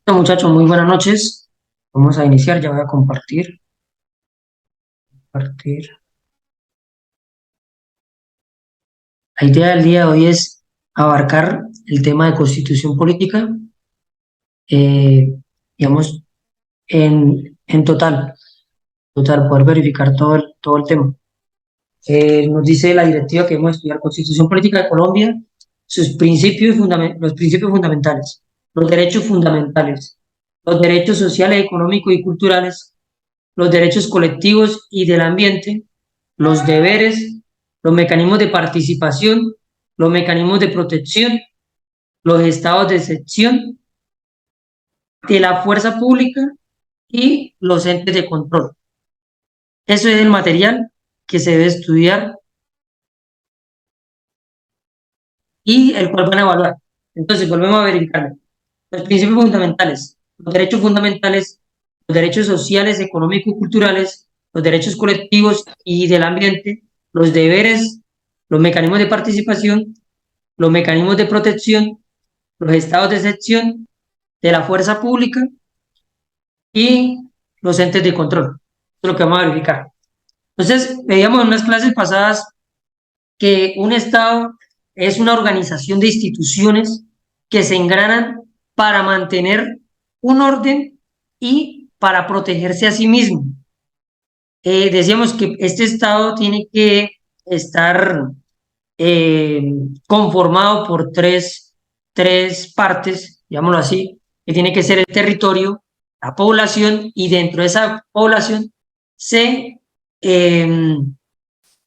Bueno, muchachos, muy buenas noches. Vamos a iniciar, ya voy a compartir. La idea del día de hoy es abarcar el tema de constitución política, eh, digamos, en total, poder verificar todo el tema. Nos dice la directiva que debemos estudiar constitución política de Colombia, los principios fundamentales, los derechos fundamentales, los derechos sociales, económicos y culturales, los derechos colectivos y del ambiente, los deberes, los mecanismos de participación, los mecanismos de protección, los estados de excepción de la fuerza pública y los entes de control. Eso es el material que se debe estudiar y el cual van a evaluar. Entonces, volvemos a verificar. Los principios fundamentales, los derechos fundamentales, los derechos sociales, económicos y culturales, los derechos colectivos y del ambiente, los deberes, los mecanismos de participación, los mecanismos de protección, los estados de excepción de la fuerza pública y los entes de control. Eso es lo que vamos a verificar. Entonces, veíamos en unas clases pasadas que un Estado es una organización de instituciones que se engranan para mantener un orden y para protegerse a sí mismo. Decíamos que este Estado tiene que estar eh, conformado por tres partes, digámoslo así, que tiene que ser el territorio, la población, y dentro de esa población se eh,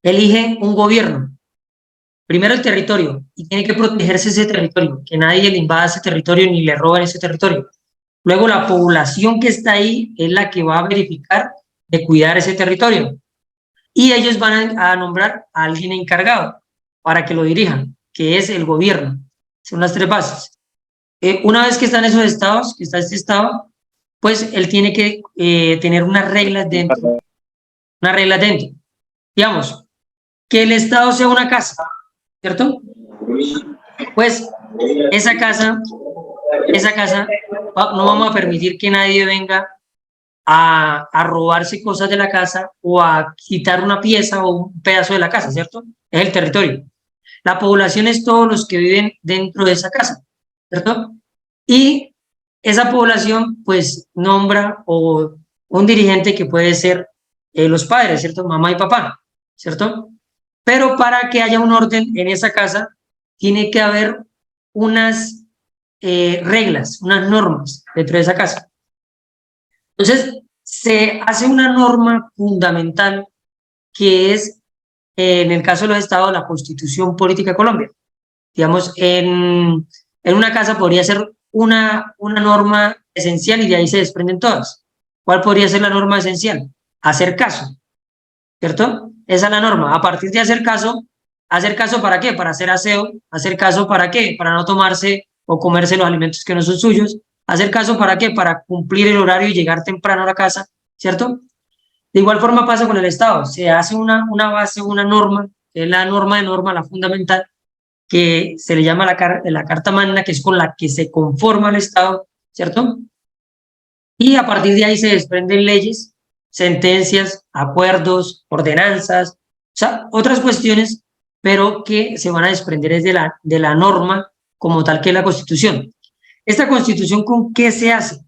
elige un gobierno. Primero el territorio, y tiene que protegerse ese territorio, que nadie le invada ese territorio ni le roben ese territorio. Luego la población que está ahí es la que va a verificar de cuidar ese territorio. Y ellos van a nombrar a alguien encargado para que lo dirijan, que es el gobierno. Son las tres bases. Una vez que están esos estados, que está este estado, pues él tiene que tener unas reglas dentro. Digamos, que el estado sea una casa, ¿cierto? Pues esa casa, esa casa, no vamos a permitir que nadie venga a robarse cosas de la casa o a quitar una pieza o un pedazo de la casa, ¿cierto? Es el territorio. La población es todos los que viven dentro de esa casa, ¿cierto? Y esa población, pues, nombra o un dirigente que puede ser los padres, ¿cierto? Mamá y papá, ¿cierto? Pero para que haya un orden en esa casa, tiene que haber unas reglas, unas normas dentro de esa casa. Entonces, se hace una norma fundamental que es, en el caso de los estados, la Constitución Política de Colombia. Digamos, en una casa podría ser una norma esencial y de ahí se desprenden todas. ¿Cuál podría ser la norma esencial? Hacer caso, ¿cierto? Esa es la norma. A partir de ¿hacer caso para qué? Para hacer aseo. ¿Hacer caso para qué? Para no tomarse o comerse los alimentos que no son suyos. ¿Hacer caso para qué? Para cumplir el horario y llegar temprano a la casa, ¿cierto? De igual forma pasa con el Estado. Se hace una base, una norma, que es la norma, la fundamental, que se le llama la Carta Magna, que es con la que se conforma el Estado, ¿cierto? Y a partir de ahí se desprenden leyes, sentencias, acuerdos, ordenanzas, o sea, otras cuestiones, pero que se van a desprender es de la norma como tal que es la Constitución. ¿Esta Constitución con qué se hace?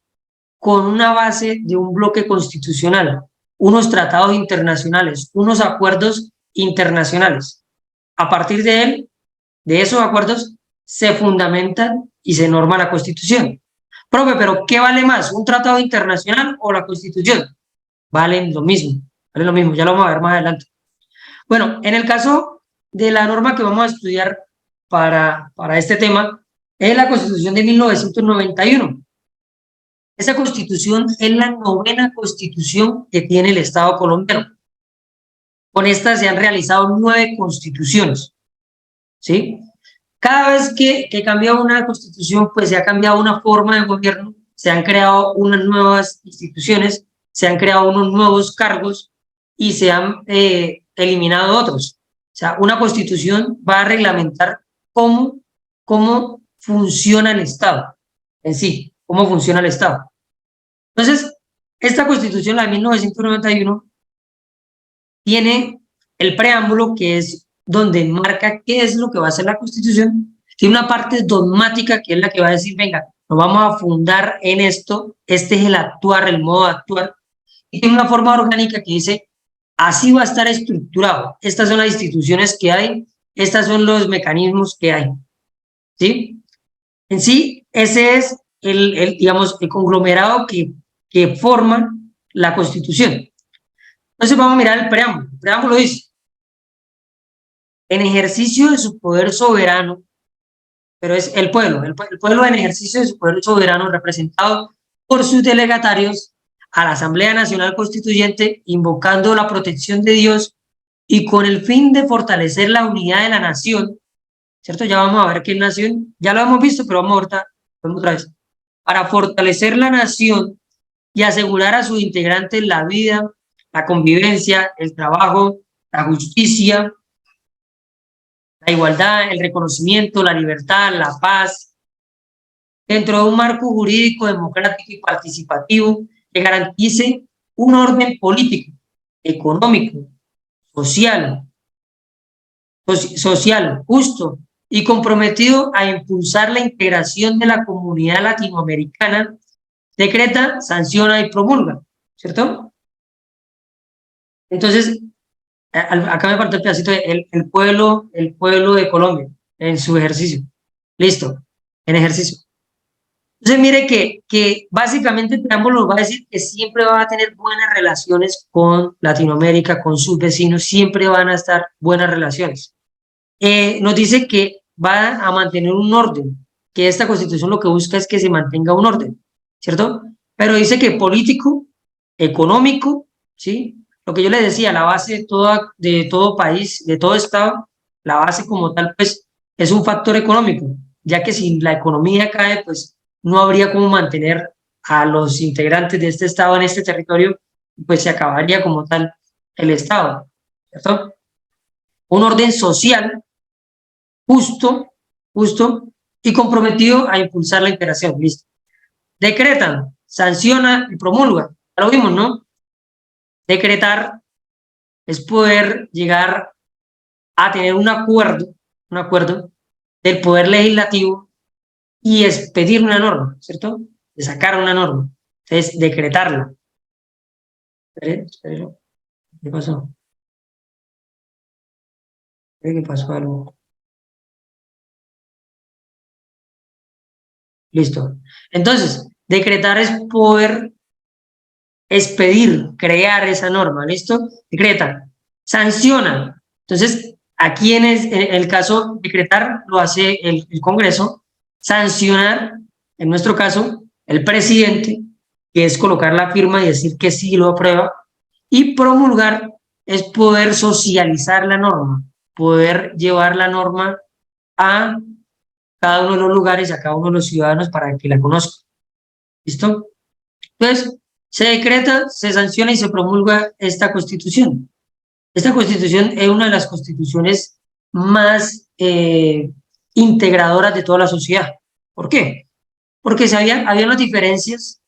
Con una base de un bloque constitucional, unos tratados internacionales, unos acuerdos internacionales. A partir de él, de esos acuerdos, se fundamentan y se norma la Constitución. Profe, pero ¿qué vale más, un tratado internacional o la Constitución? Valen lo mismo, ya lo vamos a ver más adelante. Bueno, en el caso de la norma que vamos a estudiar para este tema, es la Constitución de 1991. Esa constitución es la novena constitución que tiene el Estado colombiano. Con esta se han realizado 9 constituciones, ¿sí? Cada vez que cambia una constitución, pues se ha cambiado una forma de gobierno, se han creado unas nuevas instituciones, se han creado unos nuevos cargos y se han eliminado otros. O sea, una constitución va a reglamentar cómo funciona el Estado en sí. cómo funciona el Estado. Entonces, esta Constitución, la de 1991, tiene el preámbulo, que es donde marca qué es lo que va a ser la Constitución. Tiene una parte dogmática, que es la que va a decir, venga, nos vamos a fundar en esto, este es el actuar, el modo de actuar. Y tiene una forma orgánica que dice, así va a estar estructurado. Estas son las instituciones que hay, estos son los mecanismos que hay. ¿Sí? En sí, ese es digamos, el conglomerado que forma la Constitución. Entonces vamos a mirar el preámbulo. El preámbulo dice, en ejercicio de su poder soberano, pero es el pueblo en ejercicio de su poder soberano representado por sus delegatarios a la Asamblea Nacional Constituyente, invocando la protección de Dios y con el fin de fortalecer la unidad de la nación, ¿cierto? Ya vamos a ver qué nación, ya lo hemos visto, pero vamos otra vez. Para fortalecer la nación y asegurar a sus integrantes la vida, la convivencia, el trabajo, la justicia, la igualdad, el reconocimiento, la libertad, la paz, dentro de un marco jurídico democrático y participativo que garantice un orden político, económico, social, justo y comprometido a impulsar la integración de la comunidad latinoamericana, decreta, sanciona y promulga, ¿cierto? Entonces, acá me falta el pedacito de el pueblo de Colombia en su ejercicio. Listo, en ejercicio. Entonces, mire que básicamente el preámbulo nos va a decir que siempre va a tener buenas relaciones con Latinoamérica, con sus vecinos, siempre van a estar buenas relaciones. Nos dice que va a mantener un orden, que esta Constitución lo que busca es que se mantenga un orden, ¿cierto? Pero dice que político, económico, ¿sí? Lo que yo le decía, la base de todo país, de todo Estado, la base como tal, pues, es un factor económico, ya que si la economía cae, pues, no habría cómo mantener a los integrantes de este Estado en este territorio, pues se acabaría como tal el Estado, ¿cierto? Un orden social justo y comprometido a impulsar la integración. Listo. Decretan, sanciona y promulga. Ya lo vimos, ¿no? Decretar es poder llegar a tener un acuerdo del poder legislativo y expedir una norma, ¿cierto? De sacar una norma. Entonces, decretarla. ¿Qué pasó? ¿Qué pasó algo? Listo. Entonces, decretar es poder expedir, crear esa norma, ¿listo? Decreta, sanciona. Entonces, aquí en el caso decretar lo hace el Congreso, sancionar, en nuestro caso, el presidente, que es colocar la firma y decir que sí lo aprueba, y promulgar es poder socializar la norma, poder llevar la norma a cada uno de los lugares, a cada uno de los ciudadanos para que la conozcan. ¿Listo? Entonces, se decreta, se sanciona y se promulga esta Constitución. Esta Constitución es una de las constituciones más integradoras de toda la sociedad. ¿Por qué? Porque había unas diferencias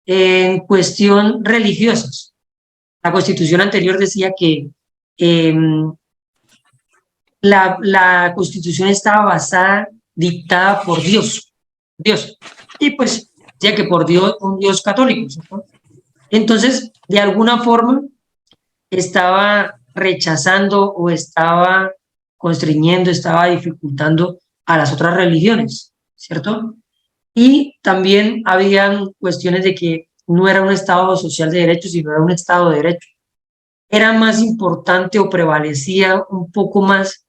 en cuestión religiosas. La Constitución anterior decía que eh, la Constitución estaba basada, dictada por Dios. Y pues, ya que por Dios, un Dios católico, ¿cierto? Entonces, de alguna forma, estaba rechazando o estaba constriñendo, estaba dificultando a las otras religiones, ¿cierto? Y también habían cuestiones de que no era un Estado social de derecho, sino era un Estado de derecho. Era más importante o prevalecía un poco más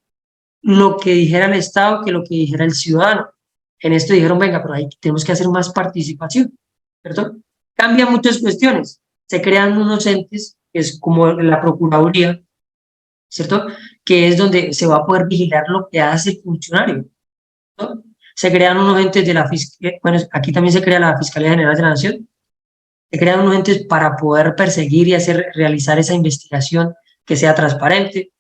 lo que dijera el Estado que lo que dijera el ciudadano. En esto dijeron, venga, pero ahí tenemos que hacer más participación, ¿cierto? Cambian muchas cuestiones. Se crean unos entes, que es como la Procuraduría, ¿cierto? Que es donde se va a poder vigilar lo que hace el funcionario, ¿no? Se crean unos entes de la Fiscalía, bueno, aquí también se crea la Fiscalía General de la Nación, se crean unos entes para poder perseguir y realizar esa investigación que sea transparente.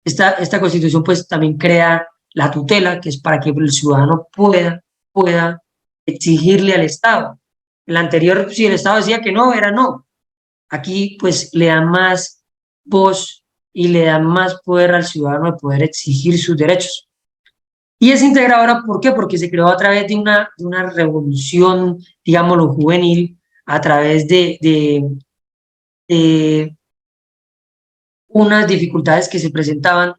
Esta Constitución pues también crea la tutela, que es para que el ciudadano pueda exigirle al Estado. El anterior, si el Estado decía que no, era no. Aquí pues le dan más voz y le dan más poder al ciudadano de poder exigir sus derechos. Y es integradora, ¿por qué? Porque se creó a través de una revolución, digámoslo, juvenil, a través de unas dificultades que se presentaban.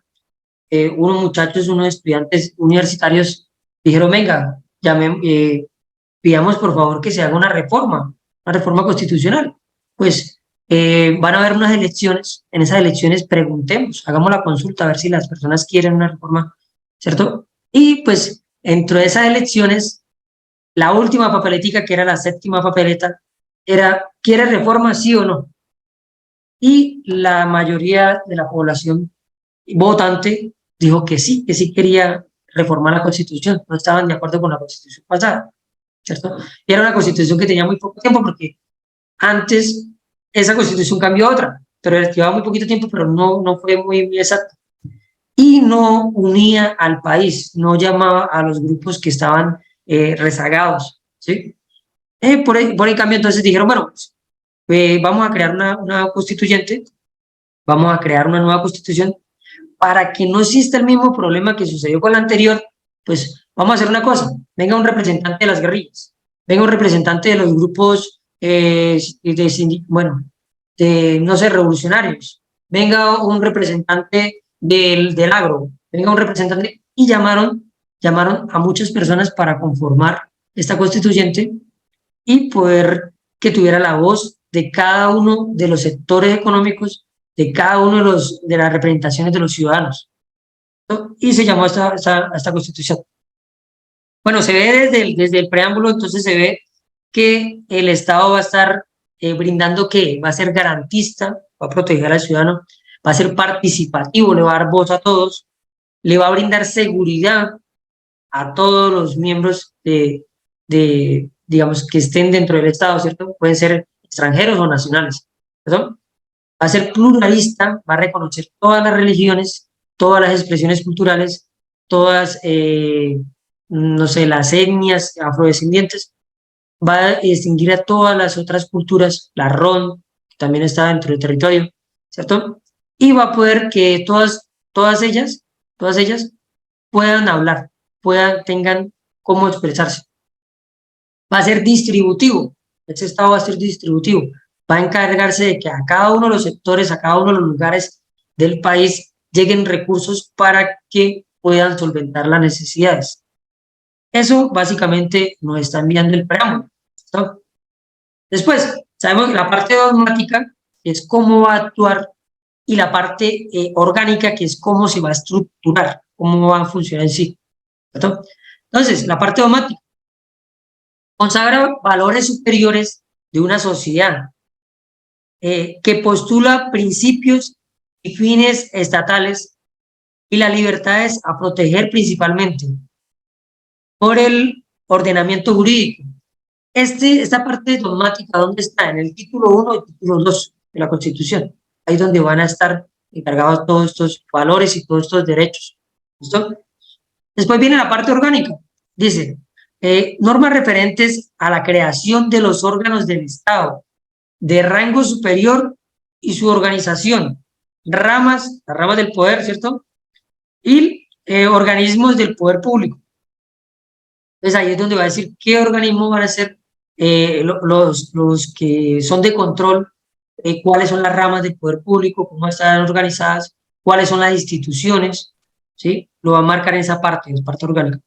Unos muchachos, unos estudiantes universitarios dijeron, venga, pidamos por favor que se haga una reforma constitucional. Pues van a haber unas elecciones, en esas elecciones preguntemos, hagamos la consulta a ver si las personas quieren una reforma, ¿cierto? Y pues dentro de esas elecciones, la última papeletica, que era la séptima papeleta, era, ¿quiere reforma sí o no? Y la mayoría de la población votante dijo que sí quería reformar la Constitución, no estaban de acuerdo con la Constitución pasada, ¿cierto? Y era una Constitución que tenía muy poco tiempo, porque antes esa Constitución cambió a otra, pero llevaba muy poquito tiempo, pero no fue muy exacta. Y no unía al país, no llamaba a los grupos que estaban rezagados, ¿sí? Por el cambio, entonces dijeron, bueno, pues, vamos a crear una constituyente, vamos a crear una nueva constitución para que no exista el mismo problema que sucedió con la anterior. Pues vamos a hacer una cosa, venga un representante de las guerrillas, venga un representante de los grupos, bueno, no sé, revolucionarios, venga un representante del agro, venga un representante, y llamaron a muchas personas para conformar esta constituyente y poder que tuviera la voz de cada uno de los sectores económicos, de cada uno de las representaciones de los ciudadanos, ¿no? Y se llamó esta constitución. Bueno, se ve desde el preámbulo, entonces se ve que el Estado va a estar brindando, que va a ser garantista, va a proteger al ciudadano, va a ser participativo, le va a dar voz a todos, le va a brindar seguridad a todos los miembros digamos, que estén dentro del Estado, ¿cierto? Pueden ser extranjeros o nacionales, ¿cierto? Va a ser pluralista, va a reconocer todas las religiones, todas las expresiones culturales, todas, no sé, las etnias afrodescendientes, va a distinguir a todas las otras culturas, la RON, que también está dentro del territorio, ¿cierto? Y va a poder que todas ellas puedan hablar, tengan cómo expresarse. Va a ser distributivo, ese Estado va a ser distributivo, va a encargarse de que a cada uno de los sectores, a cada uno de los lugares del país lleguen recursos para que puedan solventar las necesidades. Eso básicamente nos está enviando el preámbulo, ¿no? Después, sabemos que la parte dogmática es cómo va a actuar, y la parte orgánica, que es cómo se va a estructurar, cómo va a funcionar en sí, ¿cierto? Entonces, la parte dogmática consagra valores superiores de una sociedad, que postula principios y fines estatales y las libertades a proteger principalmente por el ordenamiento jurídico. Esta parte dogmática, ¿dónde está? En el título 1 y título 2 de la Constitución. Ahí donde van a estar encargados todos estos valores y todos estos derechos. ¿Listo? Después viene la parte orgánica. Dice, normas referentes a la creación de los órganos del Estado de rango superior y su organización, las ramas del poder, ¿cierto? Y organismos del poder público. Entonces ahí es donde va a decir qué organismos van a ser los que son de control, cuáles son las ramas del poder público, cómo están organizadas, cuáles son las instituciones, ¿sí? Lo va a marcar en esa parte orgánica.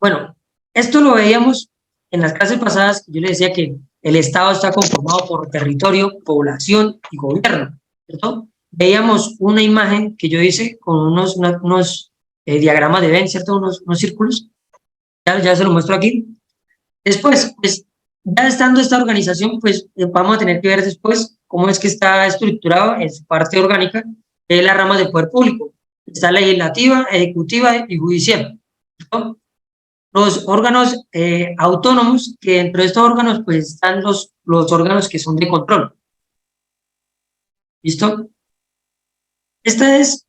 Bueno, esto lo veíamos en las clases pasadas. Yo les decía que el Estado está conformado por territorio, población y gobierno, ¿cierto? Veíamos una imagen que yo hice con unos diagramas de Venn, ¿cierto? Unos círculos. Ya se lo muestro aquí. Después, pues, ya estando esta organización, pues vamos a tener que ver después cómo es que está estructurado en su parte orgánica, la rama del poder público. Está legislativa, ejecutiva y judicial, ¿no? Los órganos autónomos, que dentro de estos órganos pues están los órganos que son de control. ¿Listo? Esta es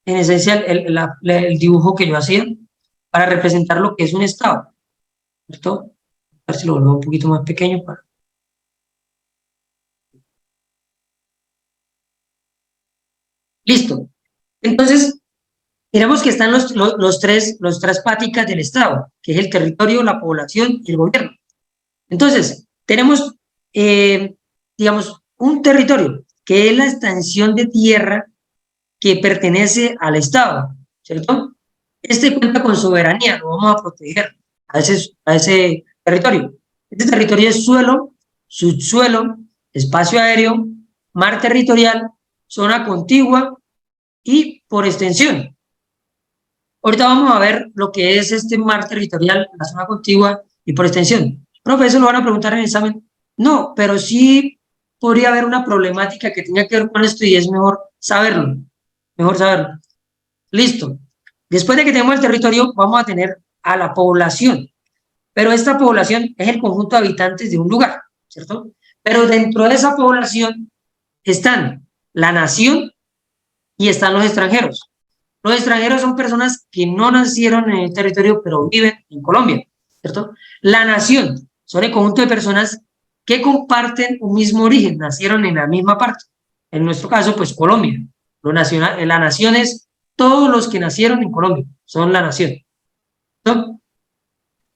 en esencia el dibujo que yo hacía para representar lo que es un estado, ¿cierto? A ver si lo vuelvo un poquito más pequeño. Listo. Entonces, miramos que están los tres páticas del estado, que es el territorio, la población y el gobierno. Entonces, tenemos, digamos, un territorio que es la extensión de tierra que pertenece al Estado, ¿cierto? Este cuenta con soberanía, lo vamos a proteger a ese territorio. Este territorio es suelo, subsuelo, espacio aéreo, mar territorial, zona contigua y por extensión. Ahorita vamos a ver lo que es este mar territorial, la zona contigua y por extensión. Profe, eso lo van a preguntar en el examen. No, pero sí podría haber una problemática que tenga que ver con esto y es mejor saberlo. Mejor saberlo. Listo. Después de que tenemos el territorio, vamos a tener a la población. Pero esta población es el conjunto de habitantes de un lugar, ¿cierto? Pero dentro de esa población están la nación y están los extranjeros. Los extranjeros son personas que no nacieron en el territorio, pero viven en Colombia, ¿cierto? La nación son el conjunto de personas que comparten un mismo origen, nacieron en la misma parte. En nuestro caso, pues Colombia. La nación es todos los que nacieron en Colombia, son la nación, ¿no?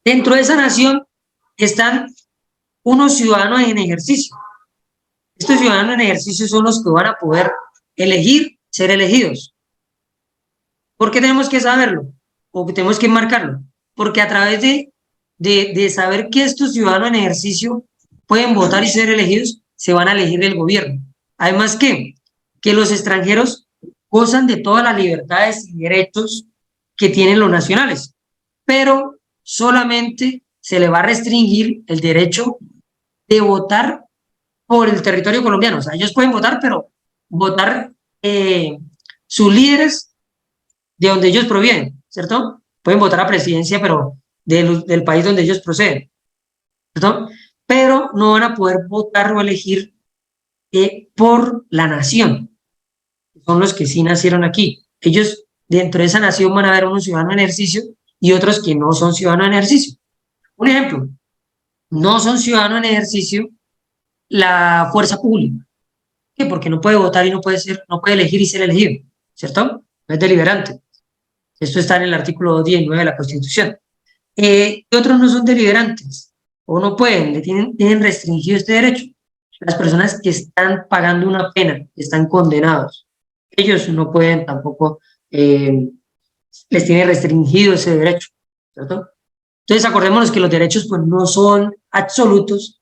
Dentro de esa nación están unos ciudadanos en ejercicio. Estos ciudadanos en ejercicio son los que van a poder elegir ser elegidos. ¿Por qué tenemos que saberlo? ¿O que tenemos que marcarlo? Porque a través de saber que estos ciudadanos en ejercicio pueden votar y ser elegidos, se van a elegir el gobierno. Además que los extranjeros gozan de todas las libertades y derechos que tienen los nacionales, pero solamente se le va a restringir el derecho de votar por el territorio colombiano. O sea, ellos pueden votar, pero votar sus líderes de donde ellos provienen, ¿cierto? Pueden votar a presidencia, pero del país donde ellos proceden, ¿cierto? Pero no van a poder votar o elegir por la nación. Son los que sí nacieron aquí. Ellos, dentro de esa nación, van a haber unos ciudadanos en ejercicio y otros que no son ciudadanos en ejercicio. Un ejemplo, no son ciudadanos en ejercicio la fuerza pública. ¿Qué? Porque no puede votar y no puede elegir y ser elegido, ¿cierto? No es deliberante. Esto está en el artículo 19 de la Constitución. Y otros no son deliberantes o no pueden, tienen restringido este derecho. Las personas que están pagando una pena, que están condenados, ellos no pueden tampoco, les tiene restringido ese derecho, ¿cierto? Entonces acordémonos que los derechos pues no son absolutos,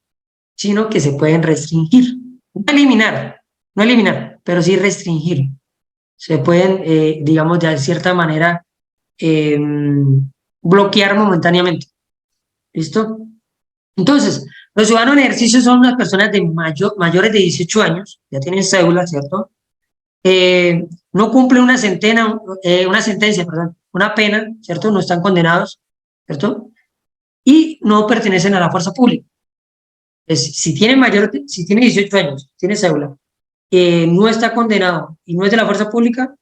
sino que se pueden restringir, no eliminar, no eliminar, pero sí restringir. Se pueden, digamos, de cierta manera, eh, bloquear momentáneamente. ¿Listo? Entonces, los ciudadanos en ejercicio son unas personas de mayores de 18 años, ya tienen cédula, ¿cierto? No cumplen una sentencia, perdón, una pena, ¿cierto? No están condenados, ¿cierto? Y no pertenecen a la fuerza pública. Si tiene 18 años, tiene cédula, no está condenado y no es de la fuerza pública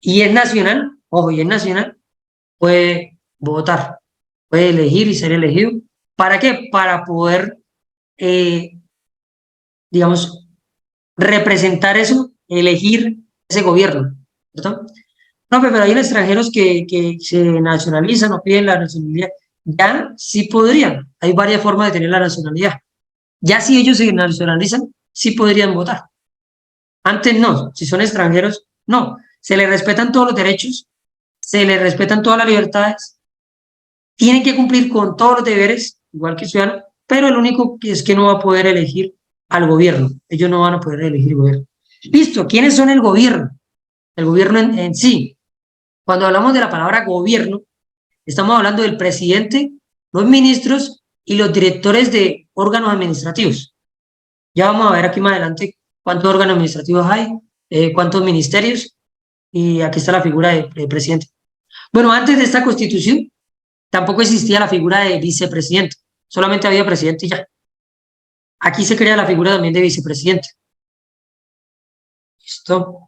y es nacional, ojo, y es nacional, puede votar, puede elegir y ser elegido. ¿Para qué? Para poder, eh, digamos, representar eso, elegir ese gobierno, ¿cierto? No, pero hay extranjeros que se nacionalizan o piden la nacionalidad. Ya sí podrían, hay varias formas de tener la nacionalidad. Ya si ellos se nacionalizan, sí podrían votar. Antes no, si son extranjeros, no. Se les respetan todos los derechos, se les respetan todas las libertades, tienen que cumplir con todos los deberes, igual que ciudadanos, pero el único que es que no va a poder elegir al gobierno. Ellos no van a poder elegir el gobierno. Listo, ¿quiénes son el gobierno? El gobierno en sí. Cuando hablamos de la palabra gobierno, estamos hablando del presidente, los ministros y los directores de órganos administrativos. Ya vamos a ver aquí más adelante cuántos órganos administrativos hay, cuántos ministerios, y aquí está la figura de presidente. Bueno, antes de esta constitución, tampoco existía la figura de vicepresidente, solamente había presidente y ya. Aquí se crea la figura también de vicepresidente. ¿Listo?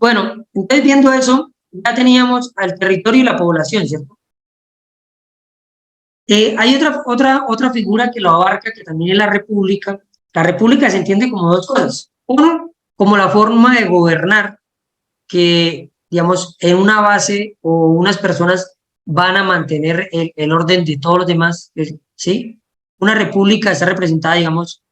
Bueno, entonces viendo eso, ya teníamos al territorio y la población, ¿cierto? Hay otra figura que lo abarca, que también es la república. La república se entiende como dos cosas. Uno, como la forma de gobernar que, digamos, en una base o unas personas van a mantener el orden de todos los demás, ¿sí? Una república está representada, digamos,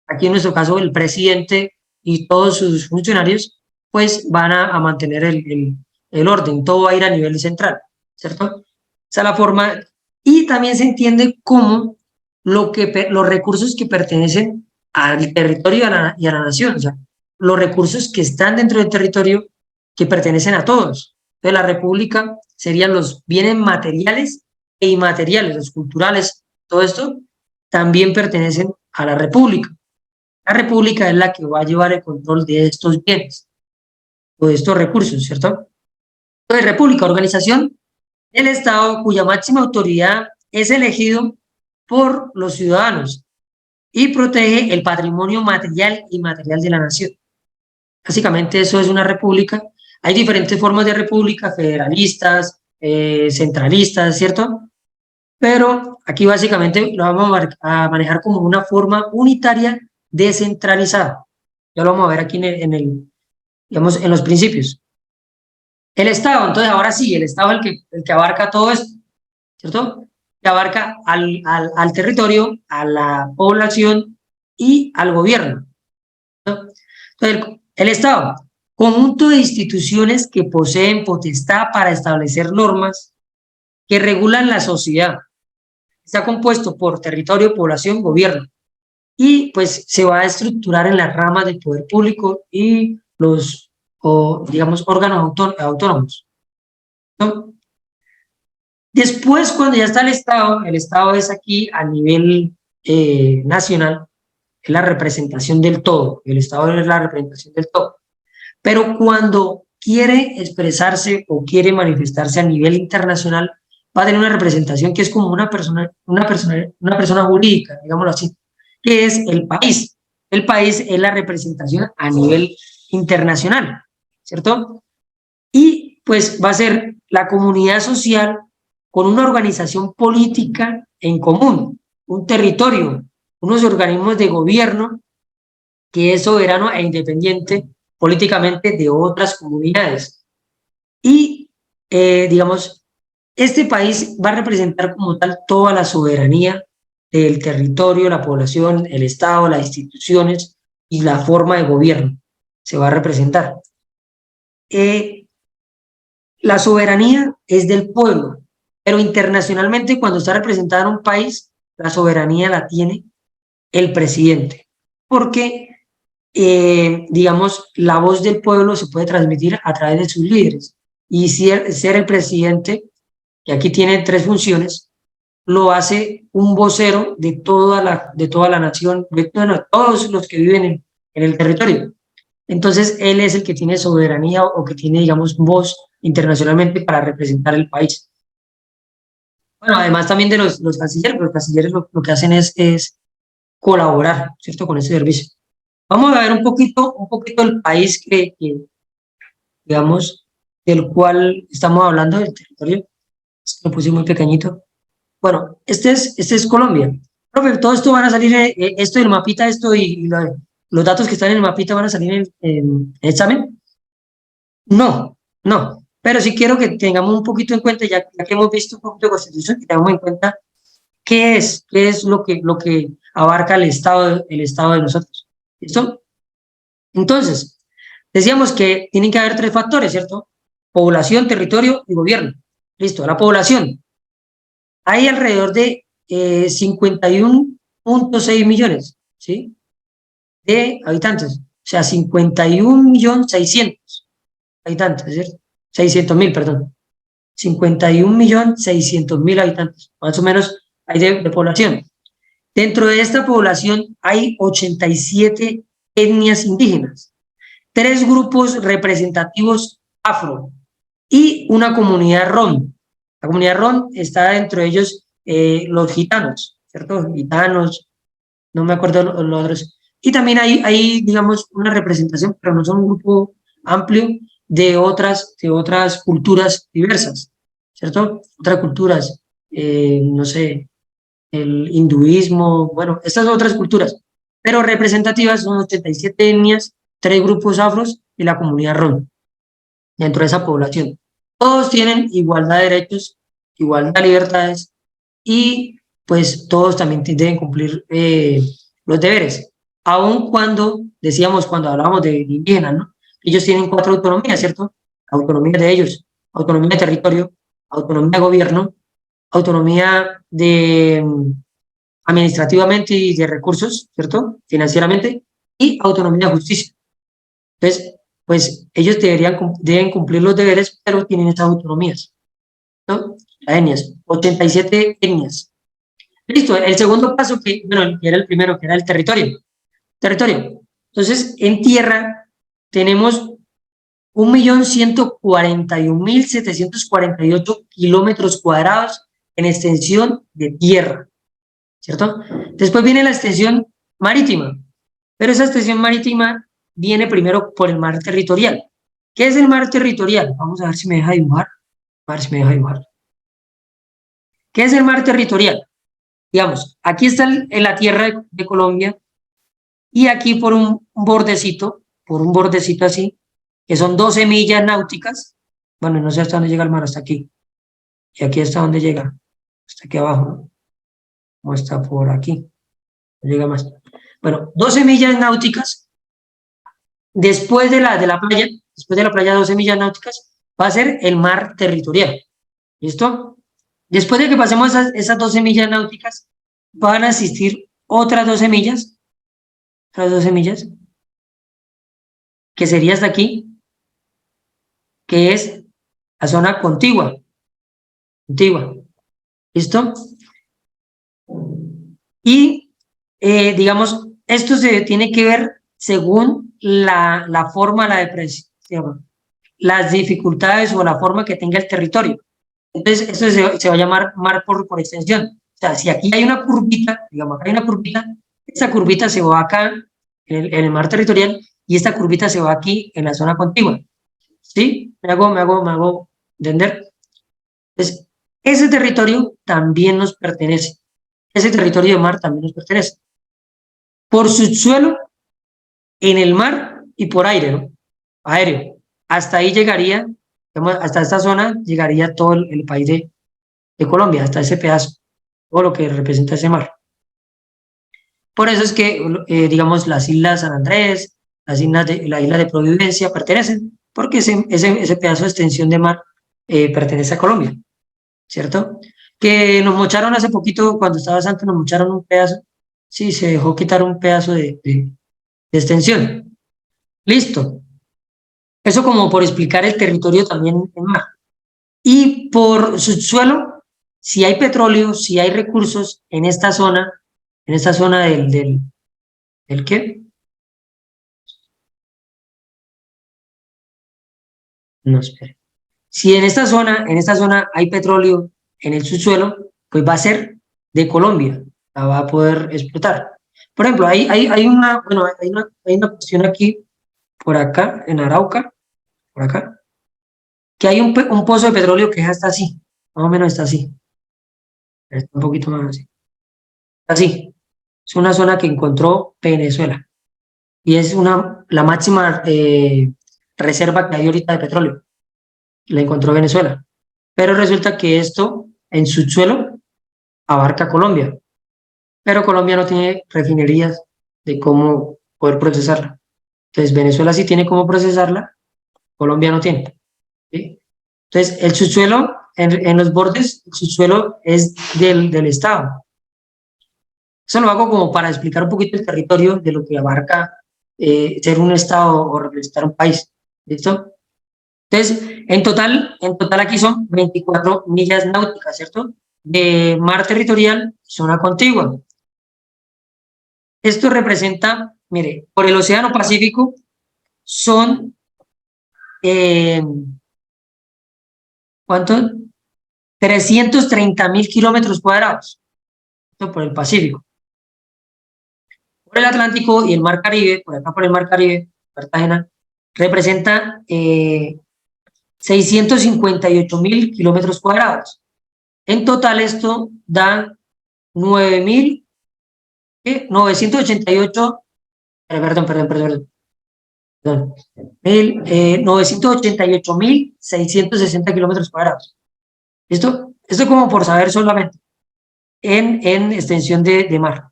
aquí en nuestro caso, el presidente y todos sus funcionarios, pues van a mantener el orden, todo va a ir a nivel central, ¿cierto? Esa es la forma, y también se entiende como los recursos que pertenecen al territorio y a la nación, o sea, los recursos que están dentro del territorio que pertenecen a todos. Entonces, la república serían los bienes materiales e inmateriales, los culturales, todo esto también pertenecen a la república. La república es la que va a llevar el control de estos bienes o de estos recursos, ¿cierto? Entonces, república, organización del Estado cuya máxima autoridad es elegido por los ciudadanos y protege el patrimonio material y inmaterial de la nación. Básicamente eso es una república. Hay diferentes formas de república, federalistas, centralistas, ¿cierto? Pero aquí básicamente lo vamos a manejar como una forma unitaria descentralizada. Ya lo vamos a ver aquí digamos, en los principios. El Estado, entonces ahora sí, el Estado es el que abarca todo esto, ¿cierto? Que abarca al territorio, a la población y al gobierno, ¿no? Entonces, el Estado, conjunto de instituciones que poseen potestad para establecer normas que regulan la sociedad. Está compuesto por territorio, población, gobierno. Y pues se va a estructurar en las ramas del poder público y los, digamos, órganos autónomos, ¿no? Después, cuando ya está el Estado es aquí a nivel nacional, es la representación del todo, el Estado es la representación del todo. Pero cuando quiere expresarse o quiere manifestarse a nivel internacional, va a tener una representación que es como una persona jurídica, digámoslo así, que es el país. El país es la representación a nivel internacional, ¿cierto? Y pues va a ser la comunidad social con una organización política en común, un territorio, unos organismos de gobierno que es soberano e independiente políticamente de otras comunidades. Y, digamos, este país va a representar como tal toda la soberanía del territorio, la población, el Estado, las instituciones y la forma de gobierno se va a representar. La soberanía es del pueblo, pero internacionalmente cuando está representada en un país, la soberanía la tiene el presidente, porque digamos, la voz del pueblo se puede transmitir a través de sus líderes. Y ser el presidente, que aquí tiene tres funciones, lo hace un vocero de toda la nación, de todos los que viven en el territorio. Entonces, él es el que tiene soberanía o que tiene, digamos, voz internacionalmente para representar el país. Bueno, además también de los cancilleres, los cancilleres lo que hacen es colaborar, ¿cierto?, con ese servicio. Vamos a ver un poquito el país digamos, del cual estamos hablando, del territorio. Lo puse muy pequeñito. Bueno, este es Colombia. Profe, todo esto van a salir, esto del mapita, los datos que están en el mapita van a salir en el examen. No, no. Pero sí quiero que tengamos un poquito en cuenta, ya que hemos visto un poquito de Constitución, que tengamos en cuenta qué es lo que abarca el Estado de nosotros. ¿Listo? Entonces, decíamos que tienen que haber tres factores, ¿cierto? Población, territorio y gobierno. Listo, la población. Hay alrededor de 51.6 millones, ¿sí? De habitantes. O sea, 51.600.000 habitantes, ¿cierto? 600.000, perdón. 51.600.000 habitantes, más o menos hay de población. Dentro de esta población hay 87 etnias indígenas, tres grupos representativos afro y una comunidad rom. La comunidad rom está dentro de ellos los gitanos, ¿cierto? Gitanos, no me acuerdo los otros. Y también hay, digamos, una representación, pero no son un grupo amplio, de otras culturas diversas, ¿cierto? Otras culturas, no sé, el hinduismo, bueno, estas otras culturas, pero representativas son 87 etnias, 3 grupos afros y la comunidad rom dentro de esa población. Todos tienen igualdad de derechos, igualdad de libertades y pues todos también deben cumplir los deberes. Aun cuando, decíamos cuando hablábamos de indígenas, ¿no? Ellos tienen 4 autonomías, ¿cierto? Autonomía de ellos, autonomía de territorio, autonomía de gobierno, autonomía de administrativamente y de recursos, ¿cierto? Financieramente, y autonomía de justicia. Entonces, pues ellos deben cumplir los deberes, pero tienen estas autonomías, ¿no? Las etnias, 87 etnias. Listo, el segundo paso, que, bueno, que era el primero, que era el territorio. Territorio. Entonces, en tierra tenemos 1.141.748 kilómetros cuadrados en extensión de tierra, ¿cierto? Después viene la extensión marítima, pero esa extensión marítima viene primero por el mar territorial. ¿Qué es el mar territorial? Vamos a ver si me deja dibujar. A ver si me deja dibujar. ¿Qué es el mar territorial? Digamos, aquí está en la tierra de Colombia y aquí por un bordecito así, que son 12 millas náuticas. Bueno, no sé hasta dónde llega el mar, hasta aquí. Y aquí hasta dónde llega, hasta aquí abajo, ¿no? O está por aquí, no llega más. Bueno, 12 millas náuticas, después de la playa, después de la playa 12 millas náuticas, va a ser el mar territorial. ¿Listo? Después de que pasemos esas 12 millas náuticas, van a existir otras 12 millas, que sería hasta aquí, que es la zona contigua. Contigua. ¿Listo? Y, digamos, esto se tiene que ver según la forma, la depresión, las dificultades o la forma que tenga el territorio. Entonces, esto se va a llamar mar por extensión. O sea, si aquí hay una curvita, digamos, acá hay una curvita, esta curvita se va acá en el mar territorial y esta curvita se va aquí en la zona contigua. ¿Sí? Me hago entender. Entonces, ese territorio también nos pertenece. Ese territorio de mar también nos pertenece. Por subsuelo, en el mar y por aire, ¿no? Aéreo. Hasta ahí llegaría, digamos, hasta esta zona llegaría todo el país de Colombia, hasta ese pedazo, todo lo que representa ese mar. Por eso es que, digamos, las islas San Andrés, la isla de Providencia pertenecen, porque ese pedazo de extensión de mar pertenece a Colombia, ¿cierto? Que nos mocharon hace poquito, cuando estaba Santo, nos mocharon un pedazo, sí, se dejó quitar un pedazo de extensión. Listo. Eso como por explicar el territorio también en mar. Y por subsuelo, si hay petróleo, si hay recursos en esta zona ¿del qué? No, espere. Si en esta zona hay petróleo en el subsuelo, pues va a ser de Colombia, la va a poder explotar. Por ejemplo, bueno, hay una cuestión aquí, por acá, en Arauca, por acá, que hay un pozo de petróleo que es hasta así, más o menos está así, está un poquito más así, así. Es una zona que encontró Venezuela y es la máxima reserva que hay ahorita de petróleo, la encontró Venezuela. Pero resulta que esto en su suelo abarca Colombia, pero Colombia no tiene refinerías de cómo poder procesarla. Entonces Venezuela sí tiene cómo procesarla, Colombia no tiene. ¿Sí? Entonces el subsuelo, en los bordes, el subsuelo es del Estado. Eso lo hago como para explicar un poquito el territorio de lo que abarca ser un Estado o representar un país. ¿Listo? Entonces, en total aquí son 24 millas náuticas, ¿cierto? De mar territorial, zona contigua. Esto representa, mire, por el Océano Pacífico son, ¿cuánto? 330.000 kilómetros cuadrados. Esto por el Pacífico. Por el Atlántico y el Mar Caribe, por acá por el Mar Caribe, Cartagena, representa 658.000 kilómetros cuadrados. En total esto da 988, perdón, 988.660 kilómetros cuadrados. ¿Listo? Esto como por saber solamente en extensión de mar.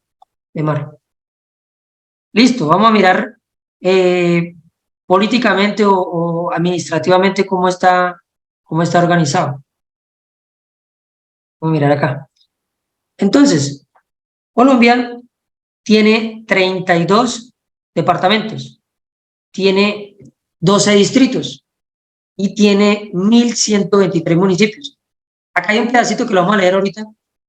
Listo, vamos a mirar políticamente o administrativamente cómo está organizado. Vamos a mirar acá. Entonces, Colombia tiene 32 departamentos, tiene 12 distritos y tiene 1.123 municipios. Acá hay un pedacito que lo vamos a leer ahorita,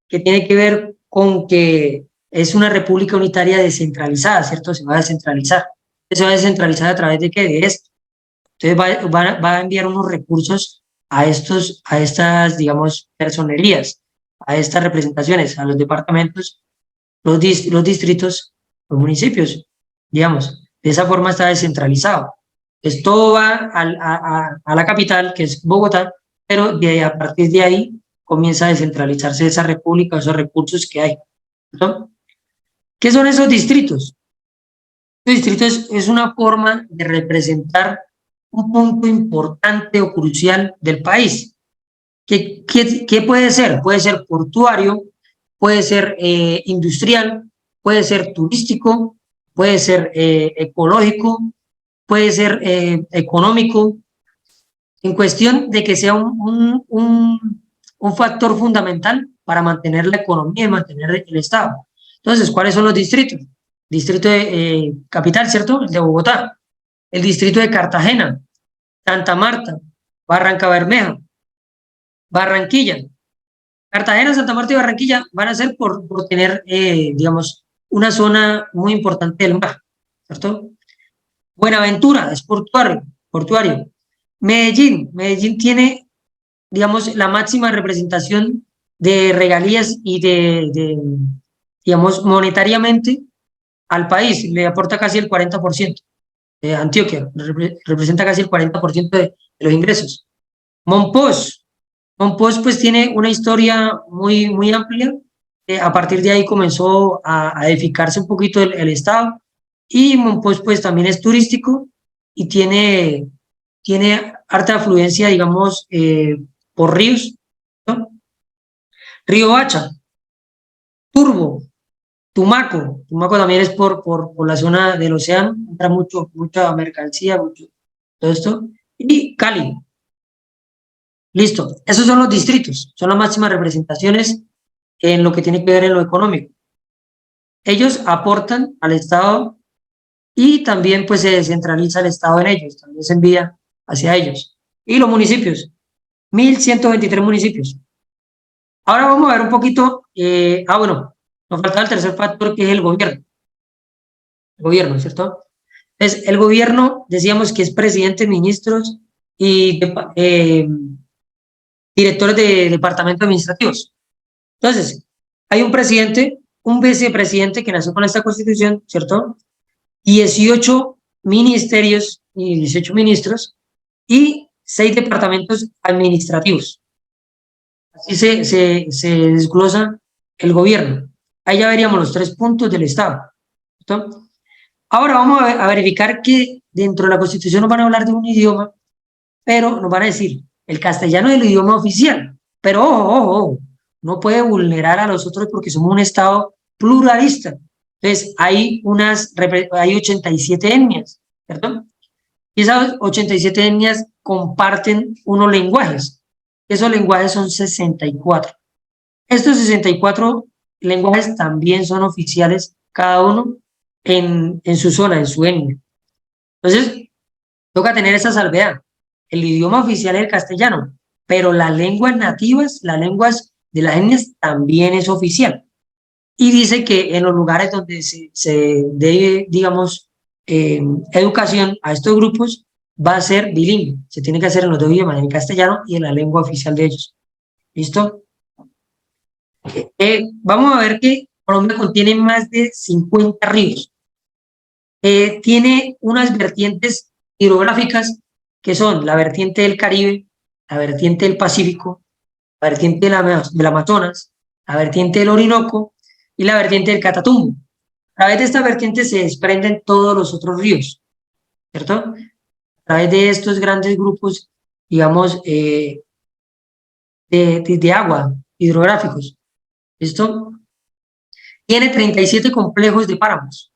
que tiene que ver con que es una república unitaria descentralizada, ¿cierto? Se va a descentralizar. Se va a descentralizar a través de qué? De esto. Entonces va a enviar unos recursos a estas, digamos, personerías, a estas representaciones, a los departamentos, los distritos, los municipios, digamos. De esa forma está descentralizado. Entonces todo va a la capital, que es Bogotá, pero a partir de ahí comienza a descentralizarse esa república, esos recursos que hay, ¿no? ¿Qué son esos distritos? Los distritos es una forma de representar un punto importante o crucial del país. ¿Qué puede ser? Puede ser portuario, puede ser industrial, puede ser turístico, puede ser ecológico, puede ser económico, en cuestión de que sea un factor fundamental para mantener la economía y mantener el Estado. Entonces, ¿cuáles son los distritos? Distrito de capital, ¿cierto? El de Bogotá, el distrito de Cartagena, Santa Marta, Barranca Bermeja, Barranquilla. Cartagena, Santa Marta y Barranquilla van a ser por tener, digamos, una zona muy importante del mar, ¿cierto? Buenaventura es portuario. Medellín tiene, digamos, la máxima representación de regalías y digamos, monetariamente al país, le aporta casi el 40%. Antioquia representa casi el 40% de los ingresos. Monpós pues tiene una historia muy, muy amplia. A partir de ahí comenzó a edificarse un poquito el Estado y Monpós pues también es turístico y tiene harta afluencia, digamos, por ríos, ¿no? Río Hacha, Turbo, Tumaco también es por la zona del océano, entra mucha mercancía, todo esto, y Cali. Listo, esos son los distritos, son las máximas representaciones en lo que tiene que ver en lo económico. Ellos aportan al Estado y también pues se descentraliza el Estado en ellos, también se envía hacia ellos. Y los municipios, 1.123 municipios. Ahora vamos a ver un poquito, bueno, nos falta el tercer factor que es el gobierno. El gobierno, ¿cierto? Entonces, el gobierno, decíamos que es presidente, ministros y directores de departamentos administrativos. Entonces, hay un presidente, un vicepresidente que nació con esta constitución, ¿cierto? 18 ministerios y 18 ministros y 6 departamentos administrativos. Así se desglosa el gobierno. Ahí ya veríamos los 3 puntos del Estado, ¿cierto? Ahora vamos a verificar que dentro de la Constitución nos van a hablar de un idioma, pero nos van a decir, el castellano es el idioma oficial, pero ojo, no puede vulnerar a los otros porque somos un Estado pluralista. Entonces, hay 87 etnias, ¿cierto? Y esas 87 etnias comparten unos lenguajes. Esos lenguajes son 64. Estos 64 lenguajes también son oficiales, cada uno en su zona, en su etnia. Entonces, toca tener esa salvedad. El idioma oficial es el castellano, pero las lenguas nativas, las lenguas de las etnias también es oficial. Y dice que en los lugares donde se dé, digamos, educación a estos grupos, va a ser bilingüe. Se tiene que hacer en los dos idiomas, en castellano y en la lengua oficial de ellos. ¿Listo? Vamos a ver que Colombia contiene más de 50 ríos. Tiene unas vertientes hidrográficas, que son la vertiente del Caribe, la vertiente del Pacífico, la vertiente del Amazonas, la vertiente del Orinoco y la vertiente del Catatumbo. A través de esta vertiente se desprenden todos los otros ríos, ¿cierto? A través de estos grandes grupos, digamos, de agua hidrográficos. ¿Listo? Tiene 37 complejos de páramos.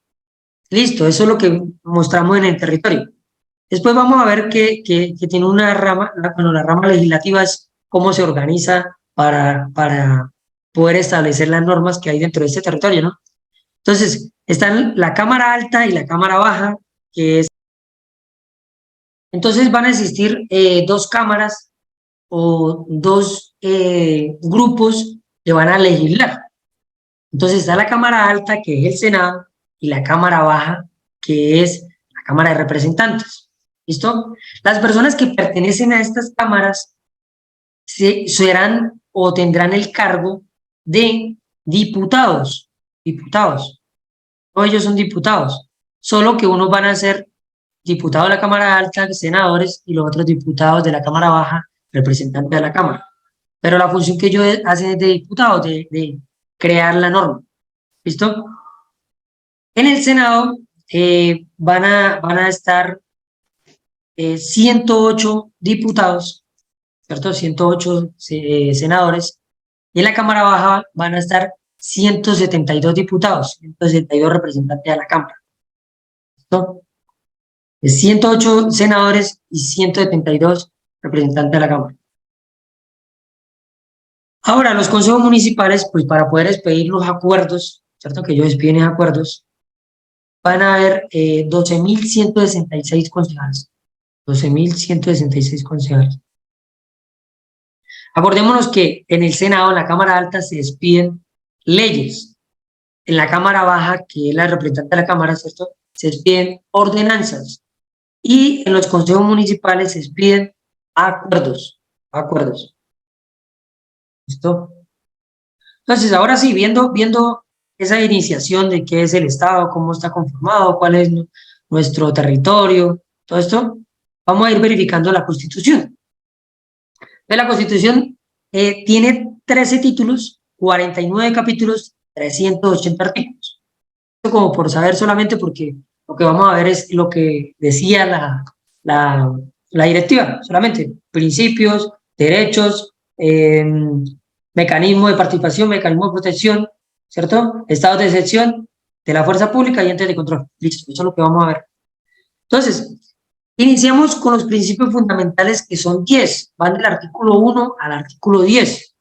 Listo, eso es lo que mostramos en el territorio. Después vamos a ver que tiene una rama, bueno, la rama legislativa es cómo se organiza para poder establecer las normas que hay dentro de este territorio, ¿no? Entonces, están la Cámara Alta y la Cámara Baja, que es... Entonces van a existir dos cámaras o dos grupos que van a legislar. Entonces está la Cámara Alta, que es el Senado, y la Cámara Baja, que es la Cámara de Representantes. ¿Listo? Las personas que pertenecen a estas cámaras serán o tendrán el cargo de diputados. Diputados. Todos ellos son diputados. Solo que unos van a ser diputados de la Cámara Alta, senadores, y los otros diputados de la Cámara Baja, representantes de la Cámara. Pero la función que ellos hacen es de diputados, de crear la norma. ¿Listo? En el Senado van a estar 108 diputados, ¿cierto? 108 senadores. Y en la Cámara Baja van a estar 172 diputados, 172 representantes de la Cámara. ¿Listo? 108 senadores y 172 representantes de la Cámara. Ahora, los consejos municipales, pues para poder expedir los acuerdos, ¿cierto? Que ellos expiden acuerdos, van a haber 12.166 concejales. 12.166 concejales. Acordémonos que en el Senado, en la Cámara Alta, se expiden leyes. En la Cámara Baja, que es la representante de la Cámara, ¿cierto? Se expiden ordenanzas. Y en los consejos municipales se expiden acuerdos. Acuerdos. ¿Listo? Entonces, ahora sí, viendo esa iniciación de qué es el Estado, cómo está conformado, cuál es nuestro territorio, todo esto, vamos a ir verificando la Constitución. La Constitución tiene 13 títulos, 49 capítulos, 380 artículos. Esto como por saber solamente porque lo que vamos a ver es lo que decía la directiva, solamente principios, derechos, mecanismo de participación, mecanismo de protección, ¿cierto? Estados de excepción de la fuerza pública y entes de control. Listo, eso es lo que vamos a ver. Entonces, iniciamos con los principios fundamentales que son 10, van del artículo 1 al artículo 10.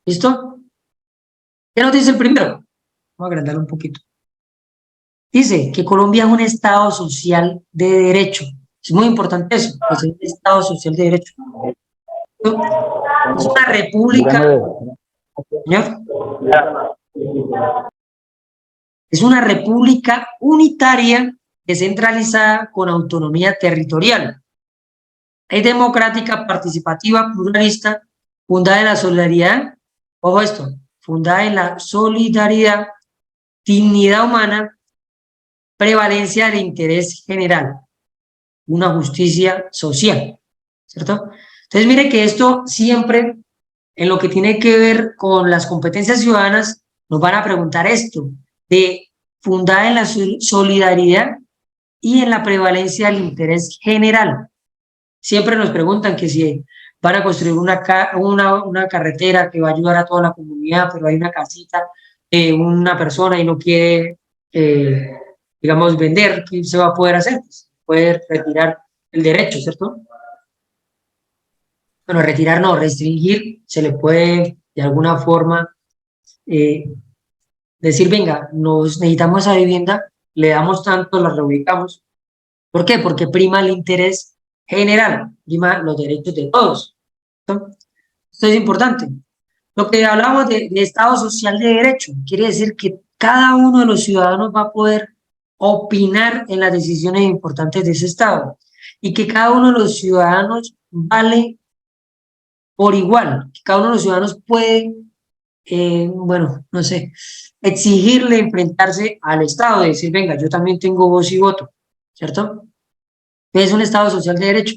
¿Listo? ¿Qué nos dice el primero? Vamos a agrandarlo un poquito. Dice que Colombia es un Estado social de derecho. Es muy importante eso, que es un Estado social de derecho. Es una república, señor, es una república unitaria, descentralizada, con autonomía territorial. Es democrática, participativa, pluralista, fundada en la solidaridad, ojo esto, fundada en la solidaridad, dignidad humana, prevalencia del interés general, una justicia social, ¿cierto? Entonces, mire que esto siempre, en lo que tiene que ver con las competencias ciudadanas, nos van a preguntar esto, de fundada en la solidaridad y en la prevalencia del interés general. Siempre nos preguntan que si van a construir una carretera que va a ayudar a toda la comunidad, pero hay una casita de una persona y no quiere, digamos, vender, ¿qué se va a poder hacer? Pues, poder retirar el derecho, ¿cierto? Bueno, retirar no, restringir, se le puede de alguna forma decir, venga, nos necesitamos esa vivienda, le damos tanto, la reubicamos. ¿Por qué? Porque prima el interés general, prima los derechos de todos. ¿No? Esto es importante. Lo que hablamos de Estado social de derecho, quiere decir que cada uno de los ciudadanos va a poder opinar en las decisiones importantes de ese Estado y que cada uno de los ciudadanos vale por igual, que cada uno de los ciudadanos puede, bueno, no sé, exigirle enfrentarse al Estado, de decir, venga, yo también tengo voz y voto, ¿cierto? Es un Estado social de derecho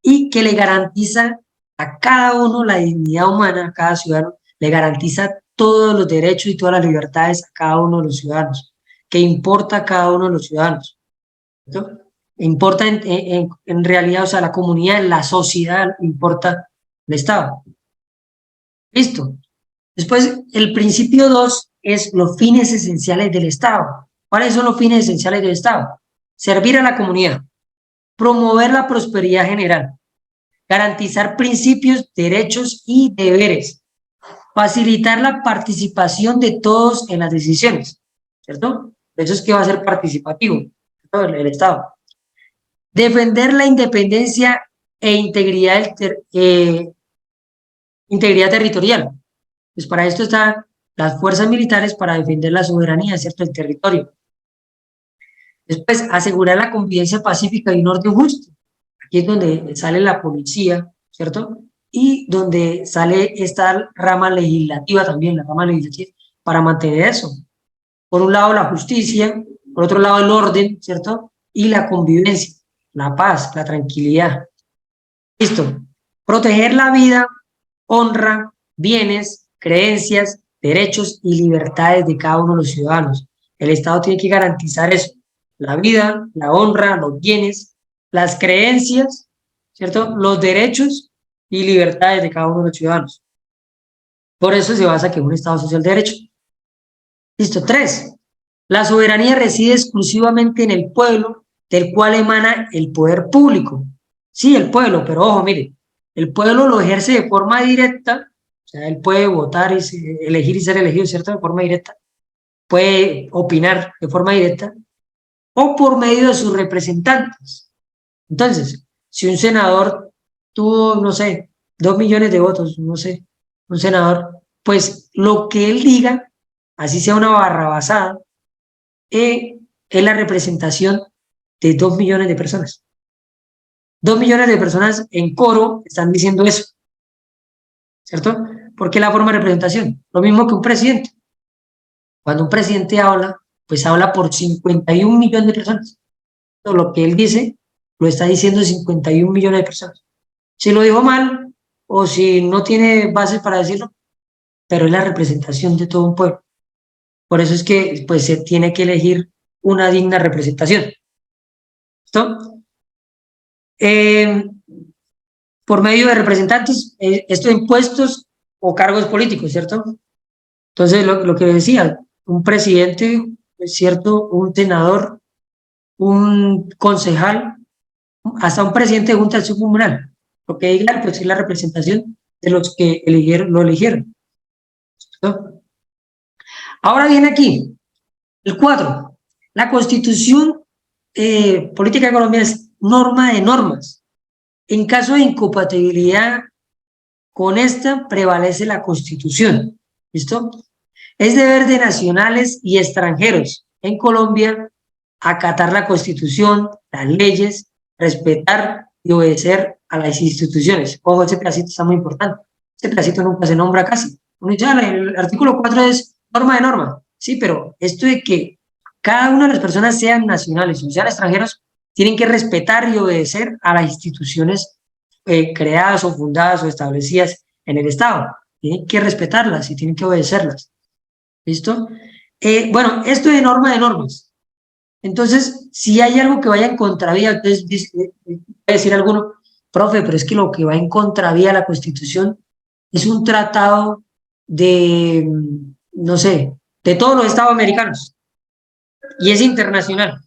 y que le garantiza a cada uno la dignidad humana, a cada ciudadano, le garantiza todos los derechos y todas las libertades a cada uno de los ciudadanos, que importa a cada uno de los ciudadanos, ¿no? Importa en realidad, o sea, la comunidad, la sociedad, importa el Estado. Listo. Después, el principio 2 es los fines esenciales del Estado. ¿Cuáles son los fines esenciales del Estado? Servir a la comunidad, promover la prosperidad general, garantizar principios, derechos y deberes, facilitar la participación de todos en las decisiones, ¿cierto? Por eso es que va a ser participativo, ¿no? El Estado. Defender la independencia e integridad territorial. Pues para esto están las fuerzas militares para defender la soberanía, ¿cierto?, del territorio. Después, asegurar la convivencia pacífica y un orden justo. Aquí es donde sale la policía, ¿cierto? Y donde sale esta rama legislativa también, la rama legislativa, para mantener eso. Por un lado, la justicia, por otro lado, el orden, ¿cierto? Y la convivencia, la paz, la tranquilidad. Listo. Proteger la vida, honra, bienes, creencias, derechos y libertades de cada uno de los ciudadanos. El Estado tiene que garantizar eso, la vida, la honra, los bienes, las creencias, ¿cierto? Los derechos y libertades de cada uno de los ciudadanos. Por eso se basa que es un Estado social de derecho. Listo. 3. La soberanía reside exclusivamente en el pueblo, del cual emana el poder público. Sí, el pueblo, pero ojo, mire, el pueblo lo ejerce de forma directa, o sea, él puede votar y elegir y ser elegido, ¿cierto?, de forma directa, puede opinar de forma directa, o por medio de sus representantes. Entonces, si un senador tuvo, no sé, 2 millones de votos, no sé, un senador, pues lo que él diga, así sea una barrabasada, es la representación de 2 millones de personas. 2 millones de personas en coro están diciendo eso, ¿cierto? Porque es la forma de representación. Lo mismo que un presidente. Cuando un presidente habla, pues habla por 51 millones de personas. Lo que él dice, lo está diciendo 51 millones de personas. Si lo dijo mal, o si no tiene bases para decirlo, pero es la representación de todo un pueblo. Por eso es que pues, se tiene que elegir una digna representación. ¿Listo? Por medio de representantes, esto de impuestos o cargos políticos, ¿cierto? Entonces, lo que decía, un presidente, ¿cierto? Un senador, un concejal, hasta un presidente de junta de acción comunal. Lo que diga, pues es la representación de los que lo eligieron. ¿Cierto? Ahora viene aquí, el 4. La Constitución Política de Colombia es norma de normas. En caso de incompatibilidad con esta, prevalece la Constitución. ¿Listo? Es deber de nacionales y extranjeros en Colombia acatar la Constitución, las leyes, respetar y obedecer a las instituciones. Ojo, ese pedacito está muy importante. Ese pedacito nunca se nombra casi. Uno dice, el artículo 4 es norma de norma. Sí, pero esto de que cada una de las personas, sean nacionales o sean extranjeros, tienen que respetar y obedecer a las instituciones creadas o fundadas o establecidas en el Estado. Tienen que respetarlas y tienen que obedecerlas. ¿Listo? Bueno, esto de norma de normas. Entonces, si hay algo que vaya en contravía, entonces puede decir alguno, profe, pero es que lo que va en contravía a la Constitución es un tratado de, no sé, de todos los estados americanos y es internacional.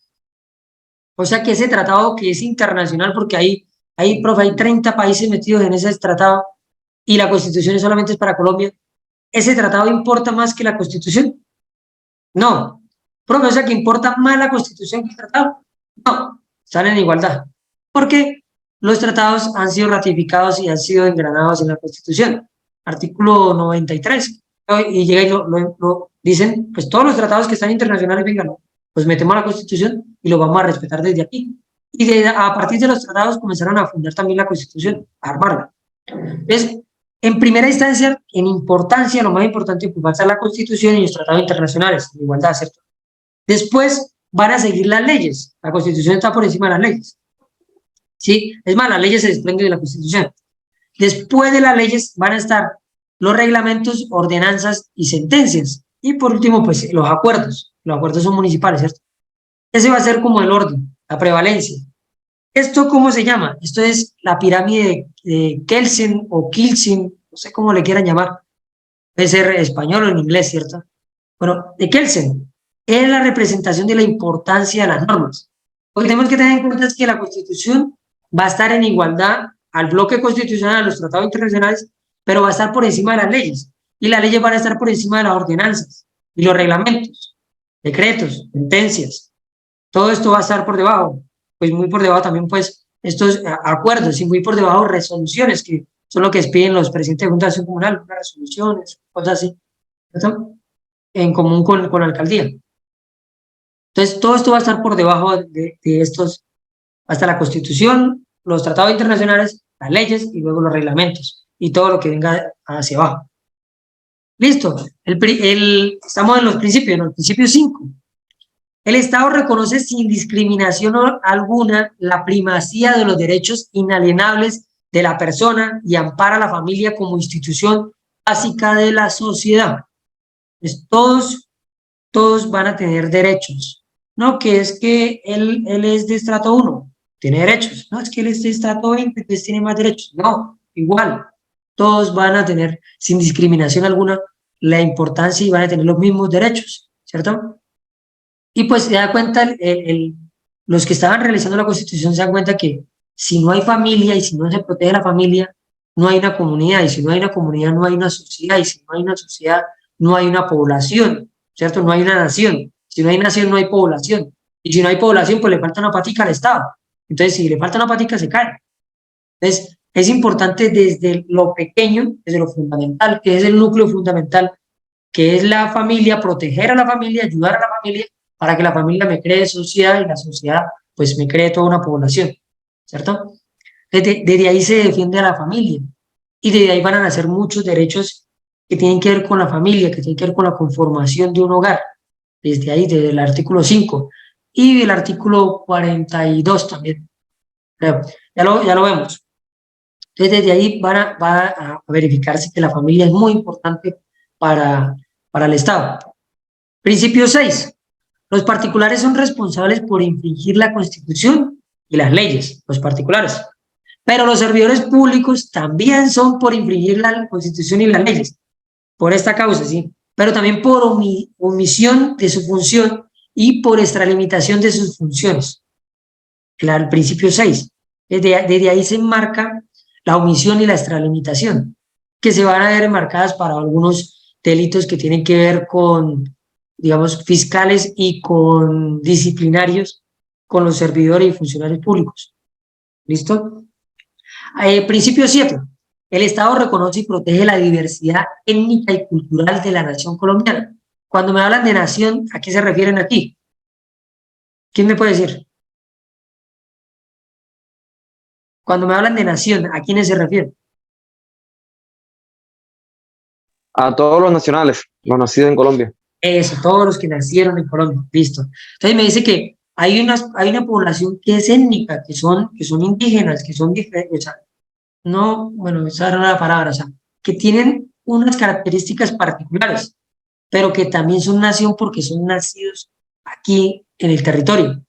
O sea que ese tratado que es internacional, porque profe, hay 30 países metidos en ese tratado y la Constitución solamente es para Colombia, ¿ese tratado importa más que la Constitución? No. Profe, o sea que importa más la Constitución que el tratado. No, están en igualdad. Porque los tratados han sido ratificados y han sido engranados en la Constitución. Artículo 93. Y llega y lo dicen, pues todos los tratados que están internacionales, vengan, pues metemos a la Constitución y lo vamos a respetar desde aquí. Y a partir de los tratados comenzaron a fundar también la Constitución, a armarla. Entonces, en primera instancia, en importancia, lo más importante es ocuparse de la Constitución y los tratados internacionales, de igualdad, ¿cierto? Después van a seguir las leyes. La Constitución está por encima de las leyes. ¿sí? Es más, las leyes se desprenden de la Constitución. Después de las leyes van a estar los reglamentos, ordenanzas y sentencias. Y por último, pues los acuerdos. Los acuerdos son municipales, ¿cierto? Ese va a ser como el orden, la prevalencia. ¿Esto cómo se llama? Esto es la pirámide de Kelsen o Kilsen, no sé cómo le quieran llamar. Puede ser español o en inglés, ¿cierto? Bueno, de Kelsen es la representación de la importancia de las normas. Lo que tenemos que tener en cuenta es que la Constitución va a estar en igualdad al bloque constitucional, a los tratados internacionales, pero va a estar por encima de las leyes. Y las leyes van a estar por encima de las ordenanzas y los reglamentos, decretos, sentencias. Todo esto va a estar por debajo, pues muy por debajo también, pues, estos acuerdos y muy por debajo resoluciones, que son lo que piden los presidentes de Junta de Acción Comunal, unas resoluciones, cosas así, ¿cierto? En común con la alcaldía. Entonces, todo esto va a estar por debajo de estos, hasta la Constitución, los tratados internacionales, las leyes y luego los reglamentos y todo lo que venga hacia abajo. Listo. Estamos en los principios, en el principio 5. El Estado reconoce sin discriminación alguna la primacía de los derechos inalienables de la persona y ampara a la familia como institución básica de la sociedad. Pues todos van a tener derechos. No, que es que él es de estrato 1, tiene derechos. No, es que él es de estrato 20, entonces tiene más derechos. No, igual. Todos van a tener, sin discriminación alguna, la importancia y van a tener los mismos derechos, ¿cierto? Y pues se da cuenta, los que estaban realizando la Constitución se dan cuenta que si no hay familia y si no se protege la familia, no hay una comunidad, y si no hay una comunidad, no hay una sociedad, y si no hay una sociedad, no hay una población, ¿cierto? No hay una nación. Si no hay nación, no hay población. Y si no hay población, pues le falta una patica al Estado. Entonces, si le falta una patica, se cae. Entonces, es importante desde lo pequeño, desde lo fundamental, que es el núcleo fundamental, que es la familia, proteger a la familia, ayudar a la familia, para que la familia me cree sociedad y la sociedad pues me cree toda una población, ¿cierto? Desde ahí se defiende a la familia y desde ahí van a nacer muchos derechos que tienen que ver con la familia, que tienen que ver con la conformación de un hogar, desde ahí, desde el artículo 5 y el artículo 42 también, ya lo vemos. Entonces desde ahí va a verificarse que la familia es muy importante para el Estado. Principio 6. Los particulares son responsables por infringir la Constitución y las leyes, los particulares. Pero los servidores públicos también son por infringir la Constitución y las leyes, por esta causa, ¿sí? Pero también por omisión de su función y por extralimitación de sus funciones. El principio 6. Desde ahí se enmarca la omisión y la extralimitación, que se van a ver enmarcadas para algunos delitos que tienen que ver con, digamos, fiscales y con disciplinarios con los servidores y funcionarios públicos. ¿Listo? Principio 7. El Estado reconoce y protege la diversidad étnica y cultural de la nación colombiana. Cuando me hablan de nación, ¿a qué se refieren aquí? ¿Quién me puede decir? Cuando me hablan de nación, ¿a quiénes se refieren? A todos los nacionales, los nacidos en Colombia. Eso, todos los que nacieron en Colombia, listo. Entonces me dice que hay una población que es étnica, que son indígenas, que son diferentes, o sea, no, bueno, esa era la palabra, o sea, que tienen unas características particulares, pero que también son nación porque son nacidos aquí en el territorio.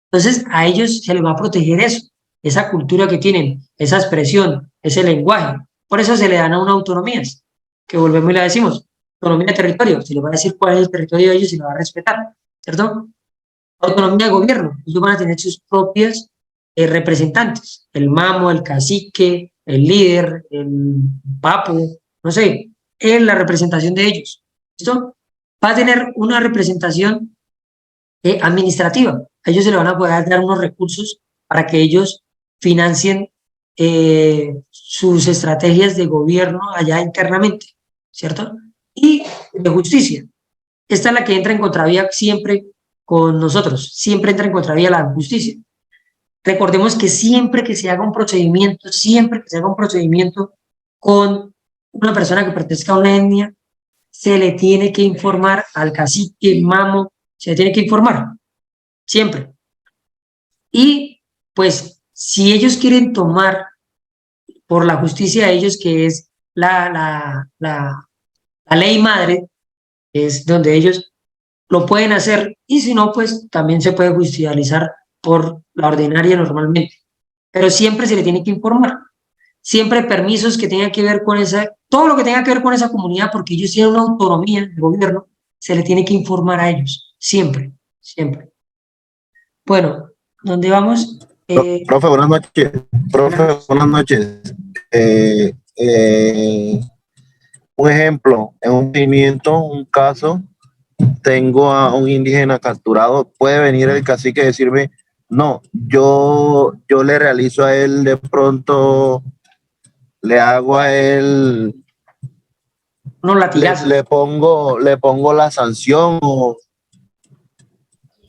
Entonces a ellos se les va a proteger eso, esa cultura que tienen, esa expresión, ese lenguaje. Por eso se le dan a una autonomías, que volvemos y le decimos, autonomía de territorio, se les va a decir cuál es el territorio de ellos y lo va a respetar, ¿cierto? Autonomía de gobierno, ellos van a tener sus propias representantes, el mamo, el cacique, el líder, el papo, no sé, es la representación de ellos, ¿listo? Va a tener una representación administrativa. A ellos se le van a poder dar unos recursos para que ellos financien sus estrategias de gobierno allá internamente, ¿cierto? Y de justicia. Esta es la que entra en contravía siempre con nosotros, siempre entra en contravía la justicia. Recordemos que siempre que se haga un procedimiento, siempre que se haga un procedimiento con una persona que pertenezca a una etnia, se le tiene que informar al cacique, mamo, se le tiene que informar, siempre. Y pues si ellos quieren tomar por la justicia de ellos, que es la ley madre, es donde ellos lo pueden hacer, y si no, pues también se puede judicializar por la ordinaria normalmente, pero siempre se le tiene que informar, siempre permisos que tengan que ver con esa, todo lo que tenga que ver con esa comunidad, porque ellos tienen una autonomía de gobierno, se le tiene que informar a ellos, siempre, siempre. Bueno, ¿dónde vamos? Profe, buenas noches. Profe, buenas noches. Eh, eh, un ejemplo, en un seguimiento, un caso, tengo a un indígena capturado, puede venir el cacique y decirme, no, yo le realizo a él de pronto, le hago a él, Unos latigazos. le pongo la sanción o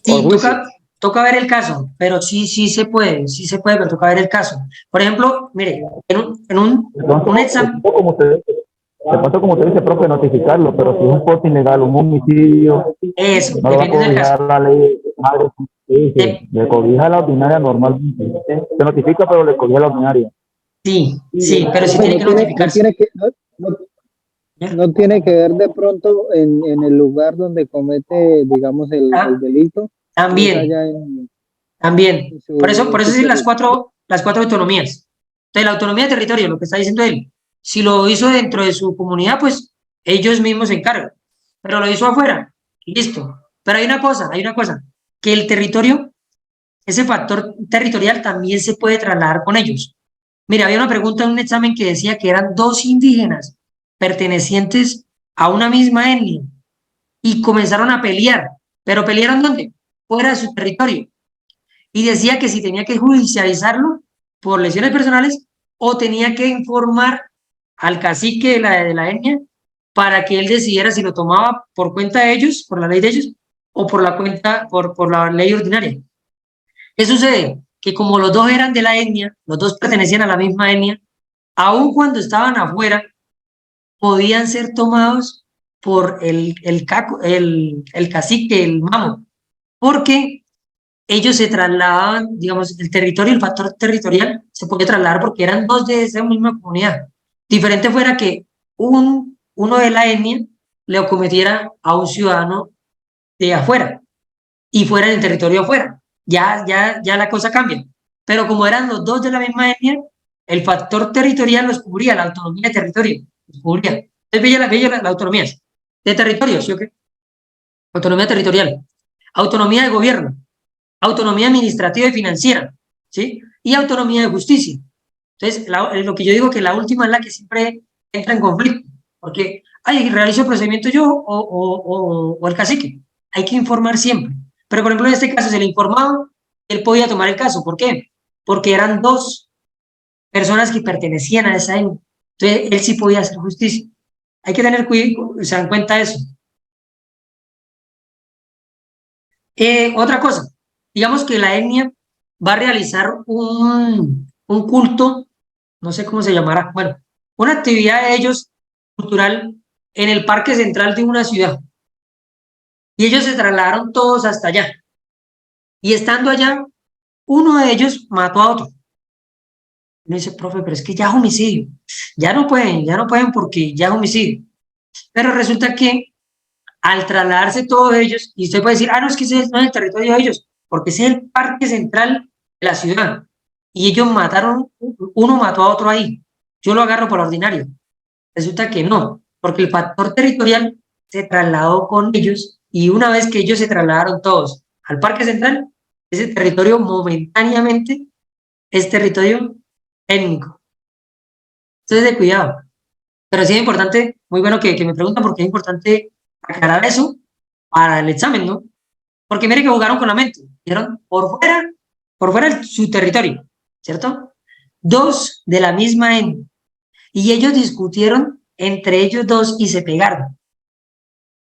Sí, juicio. toca ver el caso, pero sí se puede, pero toca ver el caso. Por ejemplo, mire, un examen, De pronto, como te dice, profe, notificarlo, pero si es un porte ilegal, un homicidio, eso, no lo va a dependiendo del caso. cobijar la ley madre, le cobija la ordinaria normalmente. Se notifica, pero le cobija la ordinaria. Sí, pero sí tiene que notificarse. ¿Ya? No tiene que ver de pronto en el lugar donde comete, digamos, Ah, el delito. Es También, allá también. en Por eso su sí territorio. las cuatro autonomías. Entonces, la autonomía de territorio, lo que está diciendo él, si lo hizo dentro de su comunidad, pues ellos mismos se encargan. Pero lo hizo afuera, listo. Pero hay una cosa, que el territorio, ese factor territorial también se puede trasladar con ellos. Mira, había una pregunta en un examen que decía que eran dos indígenas pertenecientes a una misma etnia y comenzaron a pelear. ¿Pero pelearon dónde? Fuera de su territorio. Y decía que si tenía que judicializarlo por lesiones personales o tenía que informar al cacique de la etnia para que él decidiera si lo tomaba por cuenta de ellos, por la ley de ellos, o por la cuenta, por la ley ordinaria. ¿Qué sucede? Que como los dos eran de la etnia, los dos pertenecían a la misma etnia, aun cuando estaban afuera, podían ser tomados por el cacique, el mamo, porque ellos se trasladaban, digamos, el territorio, el factor territorial se podía trasladar porque eran dos de esa misma comunidad. Diferente fuera que uno de la etnia le acometiera a un ciudadano de afuera y fuera en el territorio afuera. Ya la cosa cambia. Pero como eran los dos de la misma etnia, el factor territorial los cubría, la autonomía de territorio los cubría. Entonces veía la autonomía de territorio, ¿sí o qué? Autonomía territorial, autonomía de gobierno, autonomía administrativa y financiera, ¿sí? Y autonomía de justicia. Entonces, lo que yo digo que la última es la que siempre entra en conflicto, porque, ay, realizo el procedimiento yo o el cacique. Hay que informar siempre. Pero, por ejemplo, en este caso se le informaba, él podía tomar el caso. ¿Por qué? Porque eran dos personas que pertenecían a esa etnia. Entonces, él sí podía hacer justicia. Hay que tener cuidado, o sea, en cuenta eso. Otra cosa, digamos que la etnia va a realizar un culto, no sé cómo se llamará, bueno, una actividad de ellos cultural en el parque central de una ciudad. Y ellos se trasladaron todos hasta allá. Y estando allá, uno de ellos mató a otro. Me dice, profe, pero es que ya es homicidio. Ya no pueden porque ya es homicidio. Pero resulta que al trasladarse todos ellos, y usted puede decir, no, es que ese no es el territorio de ellos, porque ese es el parque central de la ciudad. Y ellos mataron, uno mató a otro ahí. Yo lo agarro por lo ordinario. Resulta que no, porque el factor territorial se trasladó con ellos y una vez que ellos se trasladaron todos al parque central, ese territorio momentáneamente es territorio étnico. Entonces, de cuidado. Pero sí es importante, muy bueno que me preguntan porque es importante aclarar eso para el examen, ¿no? Porque mire que jugaron con la mente. Dijeron por fuera su territorio, ¿cierto? Dos de la misma etnia. Y ellos discutieron entre ellos dos y se pegaron.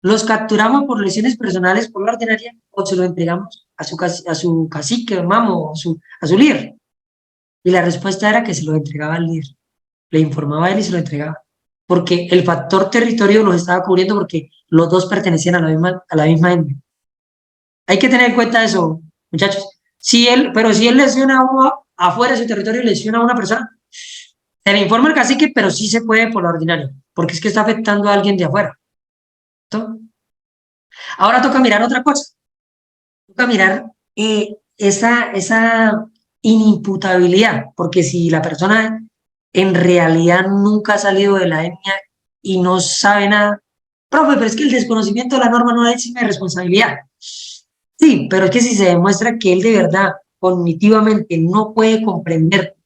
¿Los capturamos por lesiones personales por la ordinaria o se lo entregamos a su cacique, mamo, a su líder? Y la respuesta era que se lo entregaba al líder. Le informaba a él y se lo entregaba. Porque el factor territorio los estaba cubriendo porque los dos pertenecían a la misma etnia. Hay que tener en cuenta eso, muchachos. Pero si él lesiona afuera de su territorio lesiona a una persona, se le informa al cacique, pero sí se puede por la ordinaria, porque es que está afectando a alguien de afuera. ¿Cierto? Ahora toca mirar otra cosa, toca mirar esa inimputabilidad, porque si la persona en realidad nunca ha salido de la etnia y no sabe nada, profe, pero es que el desconocimiento de la norma no es mi responsabilidad. Sí, pero es que si se demuestra que él de verdad cognitivamente no puede comprender,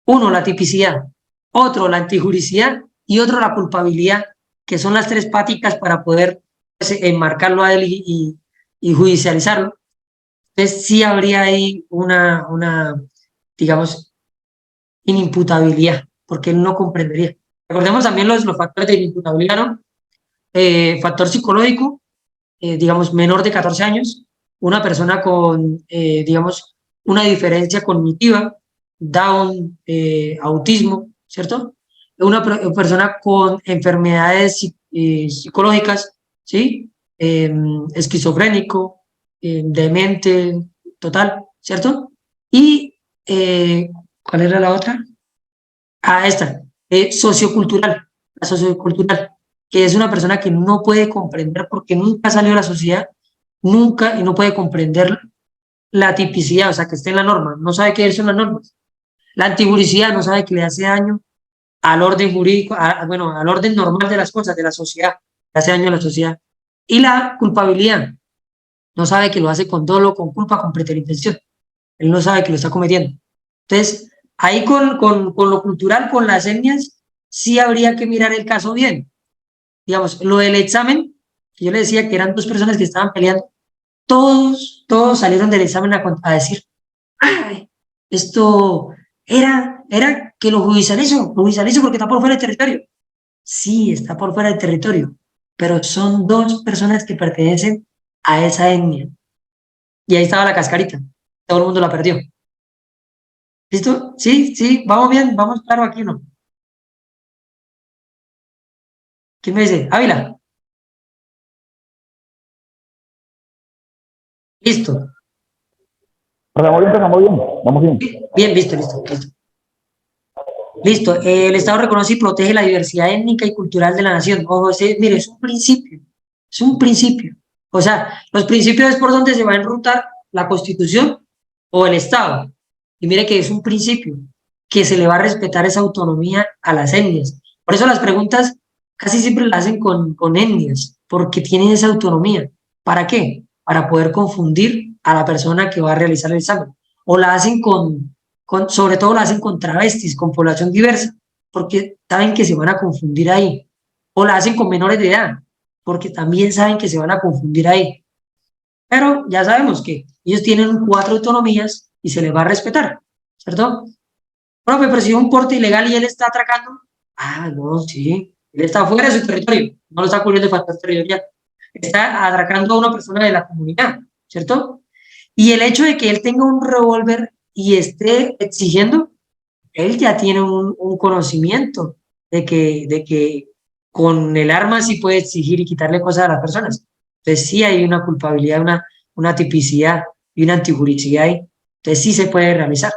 uno, la tipicidad, otro, la antijuricidad y otro, la culpabilidad, que son las tres páticas para poder pues, enmarcarlo a él y judicializarlo. Entonces sí habría ahí digamos, inimputabilidad, porque él no comprendería. Recordemos también los factores de inimputabilidad, ¿no? Factor psicológico, digamos, menor de 14 años, una persona con, digamos, una diferencia cognitiva, Down, autismo, ¿cierto? Persona con enfermedades psicológicas, ¿sí? Esquizofrénico, demente, total, ¿cierto? Y, ¿cuál era la otra? Ah, esta, sociocultural, la sociocultural, que es una persona que no puede comprender porque nunca salió a la sociedad, nunca, y no puede comprender la tipicidad, o sea, que esté en la norma, no sabe qué son las normas. La antijuricidad no sabe que le hace daño al orden jurídico, bueno, al orden normal de las cosas, de la sociedad, le hace daño a la sociedad. Y la culpabilidad, no sabe que lo hace con dolo, con culpa, con preterintención. Él no sabe que lo está cometiendo. Entonces, ahí con lo cultural, con las etnias, sí habría que mirar el caso bien. Digamos, lo del examen, que yo le decía que eran dos personas que estaban peleando, todos salieron del examen a decir, ay, esto era que lo judicializo porque está por fuera del territorio. Sí, está por fuera del territorio, pero son dos personas que pertenecen a esa etnia. Y ahí estaba la cascarita, todo el mundo la perdió. ¿Listo? Sí, sí, vamos bien, vamos claro aquí, ¿no? ¿Quién me dice? Ávila. Listo. Vamos bien, vamos bien, vamos bien. Bien, listo, listo, listo. Listo. El Estado reconoce y protege la diversidad étnica y cultural de la nación. Ojo, mire, es un principio. Es un principio. O sea, los principios es por donde se va a enrutar la Constitución o el Estado. Y mire que es un principio que se le va a respetar esa autonomía a las etnias. Por eso las preguntas casi siempre las hacen con etnias, porque tienen esa autonomía. ¿Para qué? Para poder confundir a la persona que va a realizar el examen. O la hacen sobre todo la hacen con travestis, con población diversa, porque saben que se van a confundir ahí. O la hacen con menores de edad, porque también saben que se van a confundir ahí. Pero ya sabemos que ellos tienen 4 autonomías y se les va a respetar, ¿cierto? Profe, pero si es un porte ilegal y él está atracando, no, sí, él está fuera de su territorio, no lo está cubriendo el factor territorial, está atracando a una persona de la comunidad, ¿cierto? Y el hecho de que él tenga un revólver y esté exigiendo, él ya tiene un conocimiento de que con el arma sí puede exigir y quitarle cosas a las personas. Entonces sí hay una culpabilidad, una tipicidad y una antijuricidad ahí. Entonces sí se puede realizar.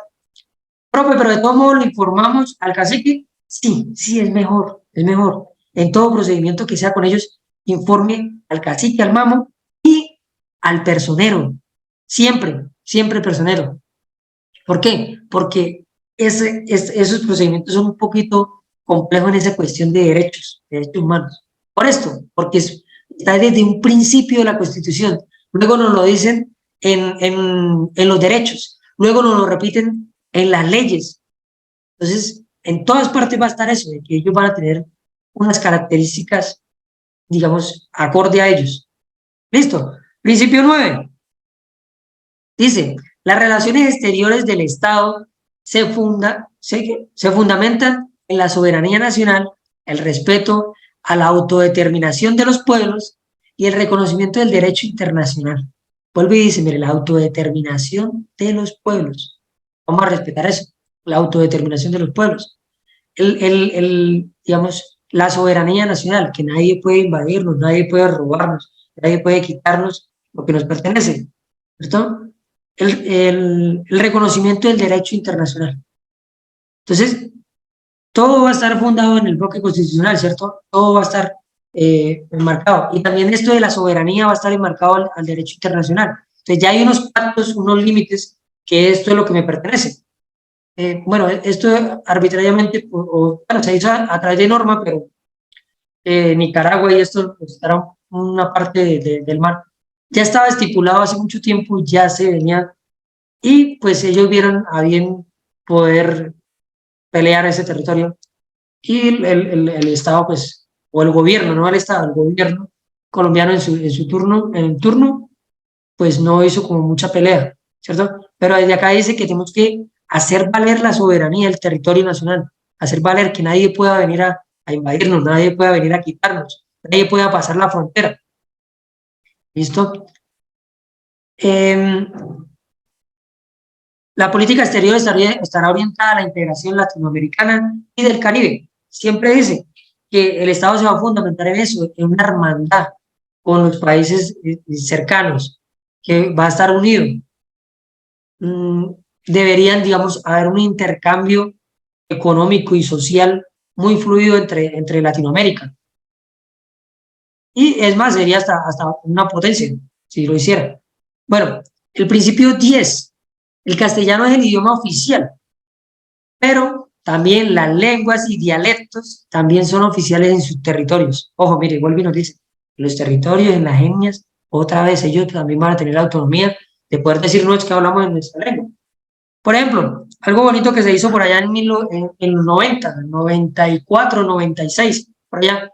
Profe, pero de todos modos le informamos al cacique. Sí, sí, es mejor, es mejor. En todo procedimiento que sea con ellos, informe al cacique, al mamo y al personero. Siempre, siempre personero. ¿Por qué? Porque esos procedimientos son un poquito complejos en esa cuestión de derechos humanos. Por esto, porque está desde un principio de la Constitución. Luego nos lo dicen en los derechos. Luego nos lo repiten en las leyes. Entonces, en todas partes va a estar eso, de que ellos van a tener unas características, digamos, acorde a ellos. ¿Listo? Principio 9. Dice, las relaciones exteriores del Estado se fundamentan en la soberanía nacional, el respeto a la autodeterminación de los pueblos y el reconocimiento del derecho internacional. Vuelve y dice, mire, la autodeterminación de los pueblos. Vamos a respetar eso, la autodeterminación de los pueblos. Digamos, la soberanía nacional, que nadie puede invadirnos, nadie puede robarnos, nadie puede quitarnos lo que nos pertenece, ¿cierto? el reconocimiento del derecho internacional. Entonces, todo va a estar fundado en el bloque constitucional, ¿cierto? Todo va a estar enmarcado. Y también esto de la soberanía va a estar enmarcado al derecho internacional. Entonces, ya hay unos pactos, unos límites, que esto es lo que me pertenece. Bueno, esto arbitrariamente, bueno, se hizo a través de norma, pero Nicaragua y esto pues, era una parte del mar. Ya estaba estipulado hace mucho tiempo, ya se venía, y pues ellos vieron a bien poder pelear ese territorio. Y el Estado, pues, o el gobierno, no el Estado, el gobierno colombiano en su turno, en el turno, pues no hizo como mucha pelea, ¿cierto? Pero desde acá dice que tenemos que hacer valer la soberanía del territorio nacional, hacer valer que nadie pueda venir a invadirnos, nadie pueda venir a quitarnos, nadie pueda pasar la frontera. ¿Listo? La política exterior estará orientada a la integración latinoamericana y del Caribe. Siempre dice que el Estado se va a fundamentar en eso, en una hermandad con los países cercanos, que va a estar unido. Deberían, digamos, haber un intercambio económico y social muy fluido entre Latinoamérica. Y es más, sería hasta una potencia, si lo hiciera. Bueno, el principio 10, el castellano es el idioma oficial, pero también las lenguas y dialectos también son oficiales en sus territorios. Ojo, mire, vuelve y nos dice, los territorios, en las etnias, otra vez ellos también van a tener la autonomía de poder decir, no es que hablamos en nuestra lengua. Por ejemplo, algo bonito que se hizo por allá en los 90, 94, 96, por allá,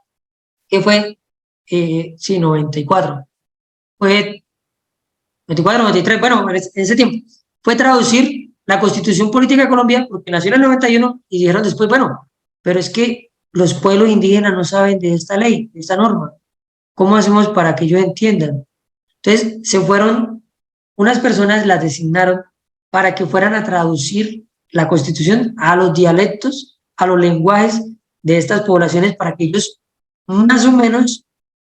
que fue, sí, 94, fue 94, 93, bueno, en ese tiempo, fue traducir la Constitución Política de Colombia, porque nació en el 91, y dijeron después, bueno, pero es que los pueblos indígenas no saben de esta ley, de esta norma. ¿Cómo hacemos para que ellos entiendan? Entonces, se fueron, unas personas las designaron para que fueran a traducir la Constitución a los dialectos, a los lenguajes de estas poblaciones, para que ellos más o menos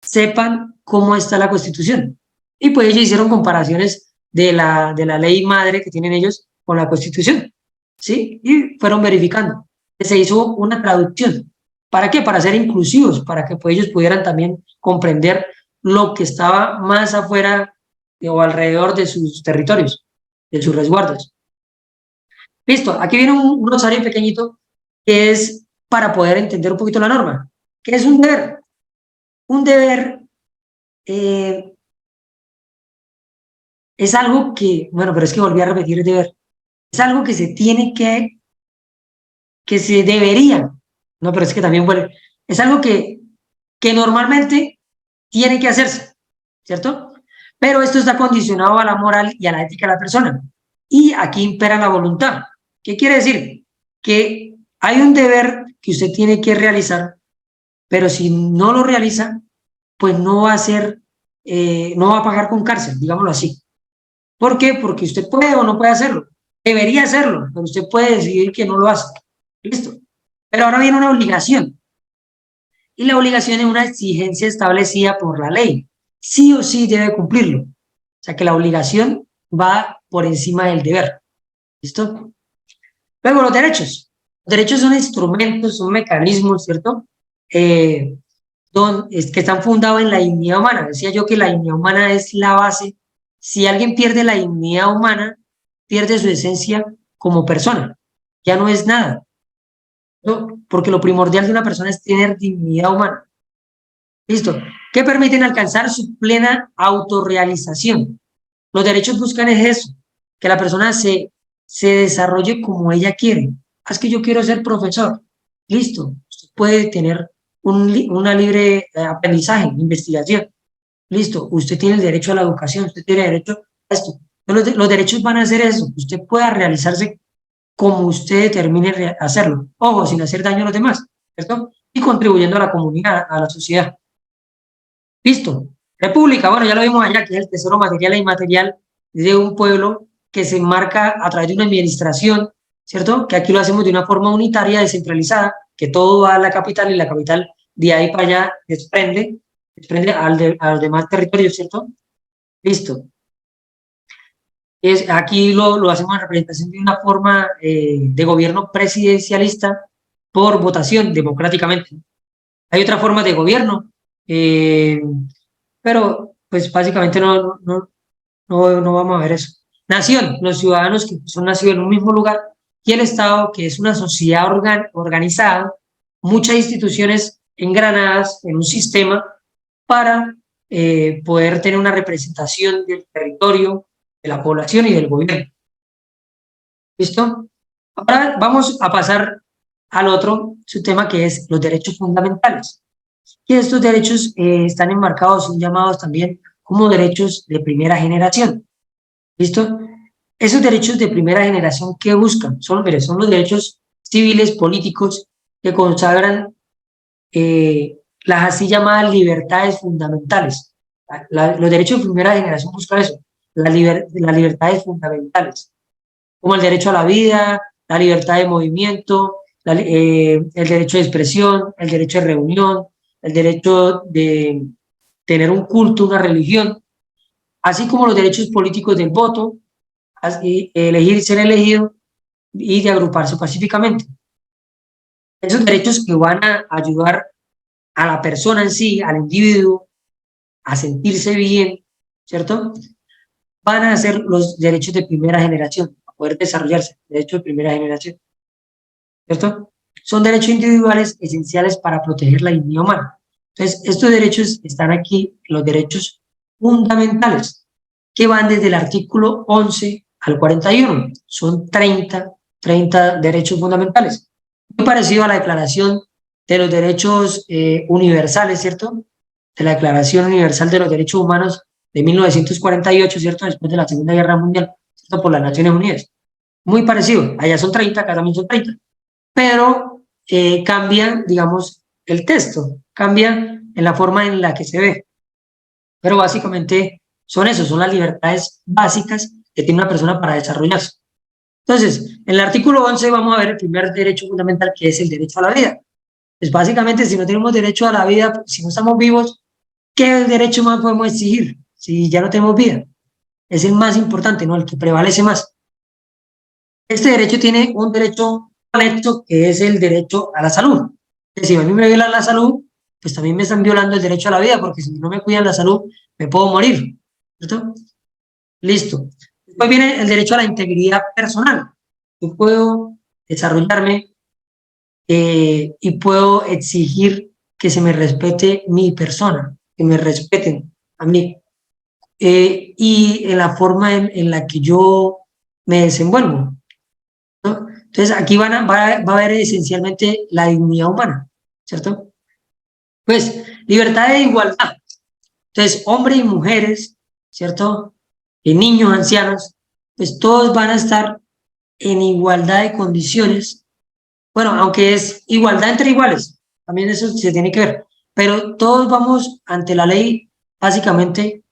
sepan cómo está la Constitución. Y pues ellos hicieron comparaciones de la ley madre que tienen ellos con la Constitución, ¿sí? Y fueron verificando. Se hizo una traducción. ¿Para qué? Para ser inclusivos, para que pues ellos pudieran también comprender lo que estaba más afuera o alrededor de sus territorios, de sus resguardos. Listo, aquí viene un glosario pequeñito que es para poder entender un poquito la norma. ¿Qué es un deber? Un deber es algo que, bueno, pero es que volví a repetir el deber. Es algo que se tiene que se debería, no, pero es que también vuelve. Es algo que normalmente tiene que hacerse, ¿cierto? Pero esto está condicionado a la moral y a la ética de la persona. Y aquí impera la voluntad. ¿Qué quiere decir? Que hay un deber que usted tiene que realizar, pero si no lo realiza, pues no va a ser, no va a pagar con cárcel, digámoslo así. ¿Por qué? Porque usted puede o no puede hacerlo. Debería hacerlo, pero usted puede decidir que no lo hace. Listo. Pero ahora viene una obligación. Y la obligación es una exigencia establecida por la ley. Sí o sí debe cumplirlo. O sea que la obligación va por encima del deber. ¿Listo? Luego los derechos. Los derechos son instrumentos, son mecanismos, ¿cierto? Que están fundados en la dignidad humana. Decía yo que la dignidad humana es la base. Si alguien pierde la dignidad humana, pierde su esencia como persona. Ya no es nada. ¿No? Porque lo primordial de una persona es tener dignidad humana. Listo. Que permiten alcanzar su plena autorrealización. Los derechos buscan es eso, que la persona se desarrolle como ella quiere. Es que yo quiero ser profesor. Listo. Usted puede tener una libre aprendizaje, investigación. Listo. Usted tiene el derecho a la educación, usted tiene derecho a esto. Los derechos van a hacer eso, que usted pueda realizarse como usted determine hacerlo. Ojo, sin hacer daño a los demás, ¿cierto? Y contribuyendo a la comunidad, a la sociedad. Listo. República, bueno, ya lo vimos allá, que es el tesoro material e inmaterial de un pueblo que se enmarca a través de una administración, ¿cierto? Que aquí lo hacemos de una forma unitaria, descentralizada, que todo va a la capital y la capital de ahí para allá desprende a los demás territorios, ¿cierto? Listo. Aquí lo hacemos en representación de una forma de gobierno presidencialista por votación democráticamente. Hay otras formas de gobierno, eh, pero pues básicamente no vamos a ver eso. Nación, los ciudadanos que son nacidos en un mismo lugar, y el Estado, que es una sociedad organizada, muchas instituciones engranadas en un sistema para poder tener una representación del territorio, de la población y del gobierno. ¿Listo? Ahora vamos a pasar al otro su tema, que es los derechos fundamentales. Y estos derechos están enmarcados, son llamados también como derechos de primera generación. ¿Listo? Esos derechos de primera generación, ¿qué buscan? Mire, son los derechos civiles, políticos, que consagran las así llamadas libertades fundamentales. Los derechos de primera generación buscan eso, las libertades fundamentales, como el derecho a la vida, la libertad de movimiento, el derecho de expresión, el derecho de reunión, el derecho de tener un culto, una religión, así como los derechos políticos del voto, elegir, ser elegido y de agruparse pacíficamente. Esos derechos que van a ayudar a la persona en sí, al individuo, a sentirse bien, ¿cierto? Van a ser los derechos de primera generación, a poder desarrollarse, derechos de primera generación, ¿cierto? Son derechos individuales esenciales para proteger la dignidad humana. Entonces, estos derechos están aquí, los derechos fundamentales, que van desde el artículo 11 al 41. Son 30 derechos fundamentales. Muy parecido a la Declaración de los Derechos Universales, ¿cierto? De la Declaración Universal de los Derechos Humanos de 1948, ¿cierto? Después de la Segunda Guerra Mundial, ¿cierto? Por las Naciones Unidas. Muy parecido. Allá son 30, acá también son 30. Pero cambia, digamos, el texto, cambia en la forma en la que se ve. Pero básicamente son eso, son las libertades básicas que tiene una persona para desarrollarse. Entonces, en el artículo 11 vamos a ver el primer derecho fundamental, que es el derecho a la vida. Pues básicamente, si no tenemos derecho a la vida, si no estamos vivos, ¿qué derecho más podemos exigir si ya no tenemos vida? Es el más importante, ¿no? El que prevalece más. Este derecho tiene un derecho anexo, que es el derecho a la salud. Es decir, si a mí me violan la salud, pues también me están violando el derecho a la vida, porque si no me cuidan la salud, me puedo morir, ¿cierto? Listo. Después viene el derecho a la integridad personal. Yo puedo desarrollarme y puedo exigir que se me respete mi persona, que me respeten a mí. Y en la forma en la que yo me desenvuelvo, ¿no? Entonces, aquí va a haber esencialmente la dignidad humana, ¿cierto? Pues, libertad de igualdad. Entonces, hombres y mujeres, ¿cierto? Y niños, ancianos, pues todos van a estar en igualdad de condiciones. Bueno, aunque es igualdad entre iguales, también eso se tiene que ver, pero todos vamos ante la ley básicamente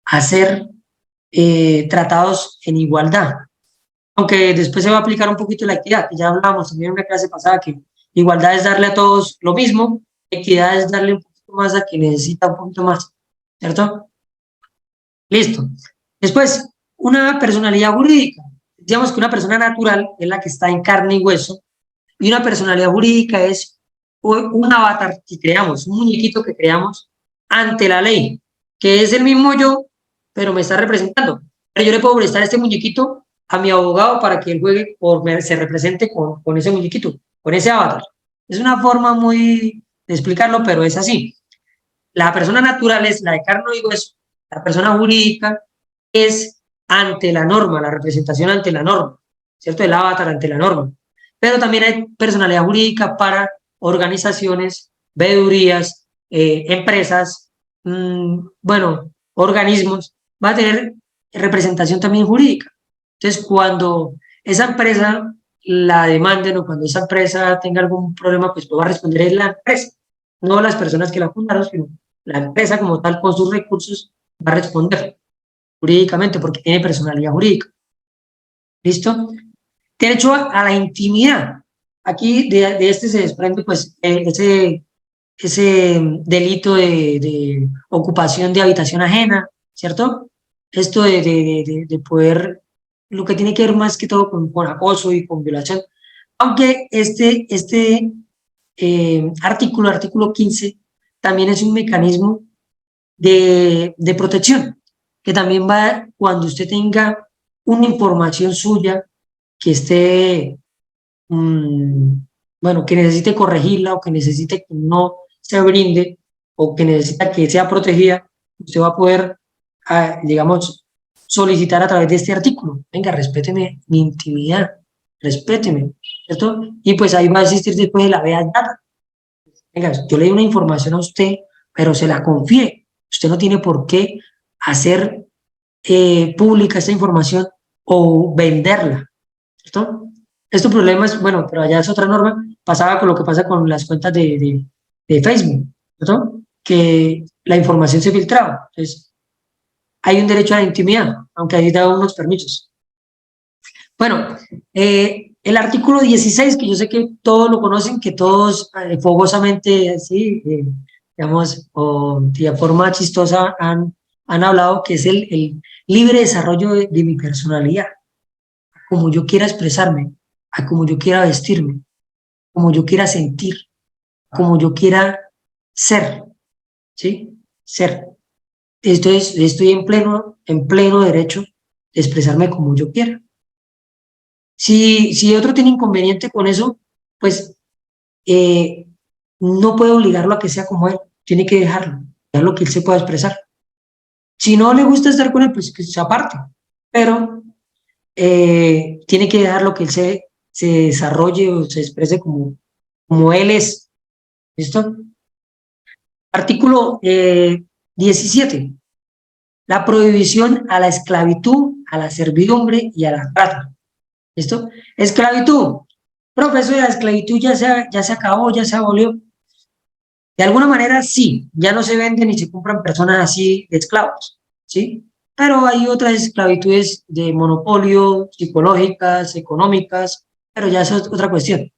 a ser tratados en igualdad. Aunque después se va a aplicar un poquito la equidad, que ya hablábamos también en una clase pasada, que igualdad es darle a todos lo mismo, equidad es darle un poquito más a quien necesita un poquito más, ¿cierto? Listo. Después, una personalidad jurídica. Digamos que una persona natural es la que está en carne y hueso, y una personalidad jurídica es un avatar que creamos, un muñequito que creamos ante la ley, que es el mismo yo, pero me está representando. Pero yo le puedo prestar este muñequito a mi abogado para que él juegue o se represente con ese muñequito, con ese avatar. Es una forma muy de explicarlo, pero es así. La persona natural es la de carne y hueso, la persona jurídica es ante la norma, la representación ante la norma, ¿cierto? El avatar ante la norma. Pero también hay personalidad jurídica para organizaciones, veedurías, empresas, bueno, organismos, va a tener representación también jurídica. Entonces, cuando esa empresa la demanden o cuando esa empresa tenga algún problema, pues va a responder la empresa, no las personas que la fundaron, sino la empresa como tal con sus recursos va a responder jurídicamente porque tiene personalidad jurídica. ¿Listo? Derecho a la intimidad. Aquí de este se desprende pues ese delito de ocupación de habitación ajena, ¿cierto? Esto de poder lo que tiene que ver más que todo con acoso y con violación, aunque artículo 15, también es un mecanismo de protección, que también va cuando usted tenga una información suya que esté, mm, bueno, que necesite corregirla o que necesite que no se brinde o que necesita que sea protegida, usted va a poder, digamos, solicitar a través de este artículo, venga, respéteme mi intimidad, respéteme, ¿cierto? Y pues ahí va a existir después de la vea data. Venga, yo le doy una información a usted, pero se la confié. Usted no tiene por qué hacer pública esta información o venderla, ¿cierto? Este problema es, bueno, pero allá es otra norma, pasaba con lo que pasa con las cuentas de Facebook, ¿cierto? Que la información se filtraba. Entonces, hay un derecho a la intimidad, aunque ahí da unos permisos. Bueno, el artículo 16, que yo sé que todos lo conocen, que todos fogosamente, así, digamos, o de forma chistosa han hablado, que es el libre desarrollo de mi personalidad, como yo quiera expresarme, a como yo quiera vestirme, como yo quiera sentir, como yo quiera ser, ¿sí? Ser. Estoy en pleno derecho de expresarme como yo quiera. Si otro tiene inconveniente con eso, pues eh, no puede obligarlo a que sea como él, tiene que dejarlo que él se pueda expresar. Si no le gusta estar con él, pues que se aparte, pero tiene que dejarlo que él se desarrolle o se exprese como él es. ¿Listo? Artículo 17. La prohibición a la esclavitud, a la servidumbre y a la trata. ¿Listo? Esclavitud. Profesor, la esclavitud ya se acabó, ya se abolió. De alguna manera sí, ya no se venden ni se compran personas así de esclavos, ¿sí? Pero hay otras esclavitudes de monopolio, psicológicas, económicas, pero ya eso es otra cuestión,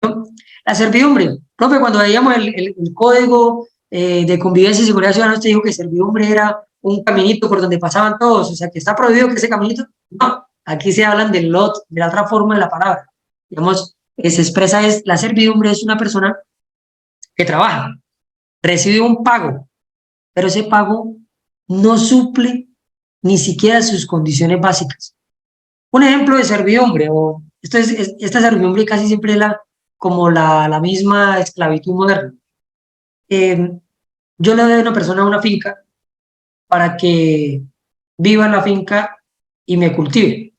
¿no? La servidumbre. Profe, cuando veíamos el código de convivencia y seguridad ciudadana, usted dijo que servidumbre era un caminito por donde pasaban todos, o sea, que está prohibido que ese caminito. No, aquí se hablan del lot, de la otra forma de la palabra. Digamos, se expresa es, la servidumbre es una persona que trabaja, recibe un pago, pero ese pago no suple ni siquiera sus condiciones básicas. Un ejemplo de servidumbre, o esta servidumbre casi siempre es como la misma esclavitud moderna. Eh, yo le doy a una persona una finca para que viva en la finca y me cultive,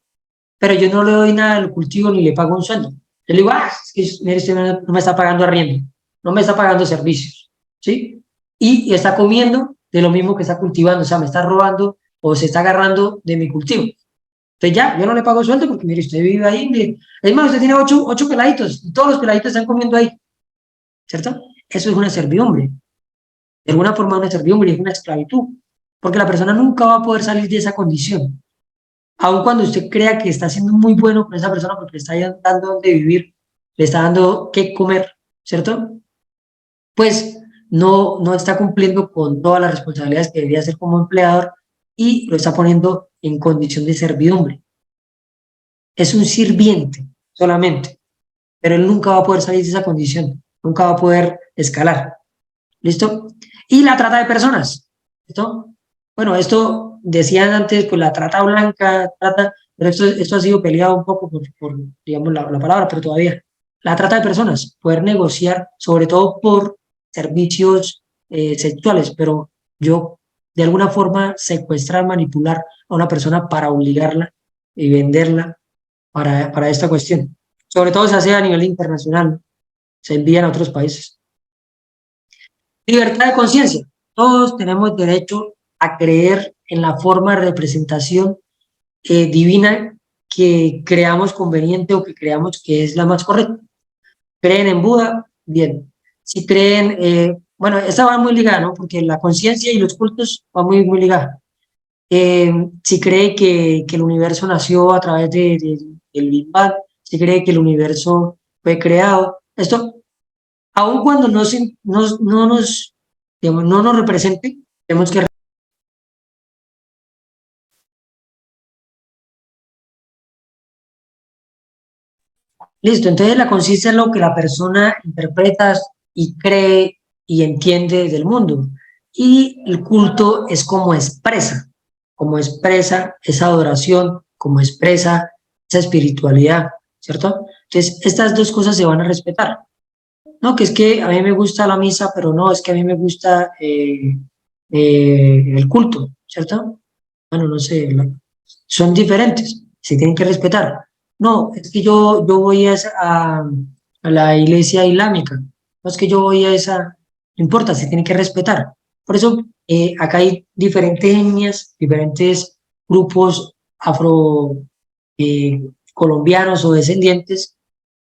pero yo no le doy nada del cultivo ni le pago un sueldo. Yo le digo, es que mire, usted no me está pagando arriendo, no me está pagando servicios, ¿sí? Y está comiendo de lo mismo que está cultivando, o sea, me está robando o se está agarrando de mi cultivo. Entonces ya, yo no le pago sueldo porque mire, usted vive ahí, mire. Es más, usted tiene ocho peladitos y todos los peladitos están comiendo ahí, ¿cierto? Eso es una servidumbre. De alguna forma una servidumbre, es una esclavitud, porque la persona nunca va a poder salir de esa condición. Aun cuando usted crea que está siendo muy bueno con esa persona porque le está dando donde vivir, le está dando qué comer, ¿cierto? Pues no está cumpliendo con todas las responsabilidades que debería hacer como empleador y lo está poniendo en condición de servidumbre. Es un sirviente solamente, pero él nunca va a poder salir de esa condición, nunca va a poder escalar. ¿Listo? Y la trata de personas. ¿Listo? Bueno, esto decían antes, pues la trata blanca, pero esto ha sido peleado un poco por digamos, la palabra, pero todavía. La trata de personas, poder negociar, sobre todo por servicios sexuales, pero yo de alguna forma secuestrar, manipular a una persona para obligarla y venderla para esta cuestión. Sobre todo se hace a nivel internacional, ¿no? Se envían a otros países. Libertad de conciencia. Todos tenemos derecho a creer en la forma de representación divina que creamos conveniente o que creamos que es la más correcta. ¿Creen en Buda? Bien. Si creen, bueno, esta va muy ligada, ¿no? Porque la conciencia y los cultos van muy ligadas. Si cree que el universo nació a través del Big Bang, si cree que el universo fue creado, esto, aun cuando digamos, no nos represente, tenemos que Listo, entonces la conciencia es lo que la persona interpreta y cree y entiende del mundo. Y el culto es como expresa esa adoración, como expresa esa espiritualidad, ¿cierto? Entonces, estas dos cosas se van a respetar. No, que es que a mí me gusta la misa, pero no, es que a mí me gusta el culto, ¿cierto? Bueno, no sé, son diferentes, se tienen que respetar. No, es que yo voy a la iglesia islámica, no es que yo voy a esa, no importa, se tiene que respetar. Por eso acá hay diferentes etnias, diferentes grupos afro colombianos o descendientes,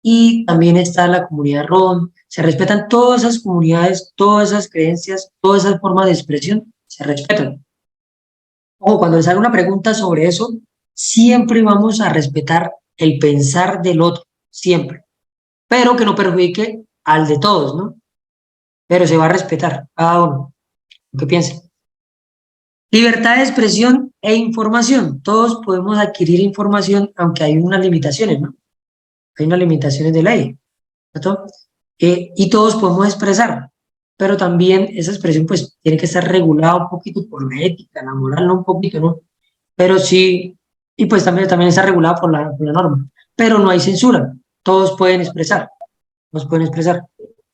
y también está la comunidad rom, se respetan todas esas comunidades, todas esas creencias, todas esas formas de expresión, se respetan. O cuando les haga una pregunta sobre eso, siempre vamos a respetar el pensar del otro, siempre, pero que no perjudique al de todos, ¿no? Pero se va a respetar cada uno, lo que piense. Libertad de expresión e información. Todos podemos adquirir información, aunque hay unas limitaciones, ¿no? Hay unas limitaciones de ley, ¿cierto? Y todos podemos expresar, pero también esa expresión pues tiene que estar regulada un poquito por la ética, la moral, no un poquito, ¿no? Pero sí, y pues también está regulada por la norma, pero no hay censura, todos pueden expresar.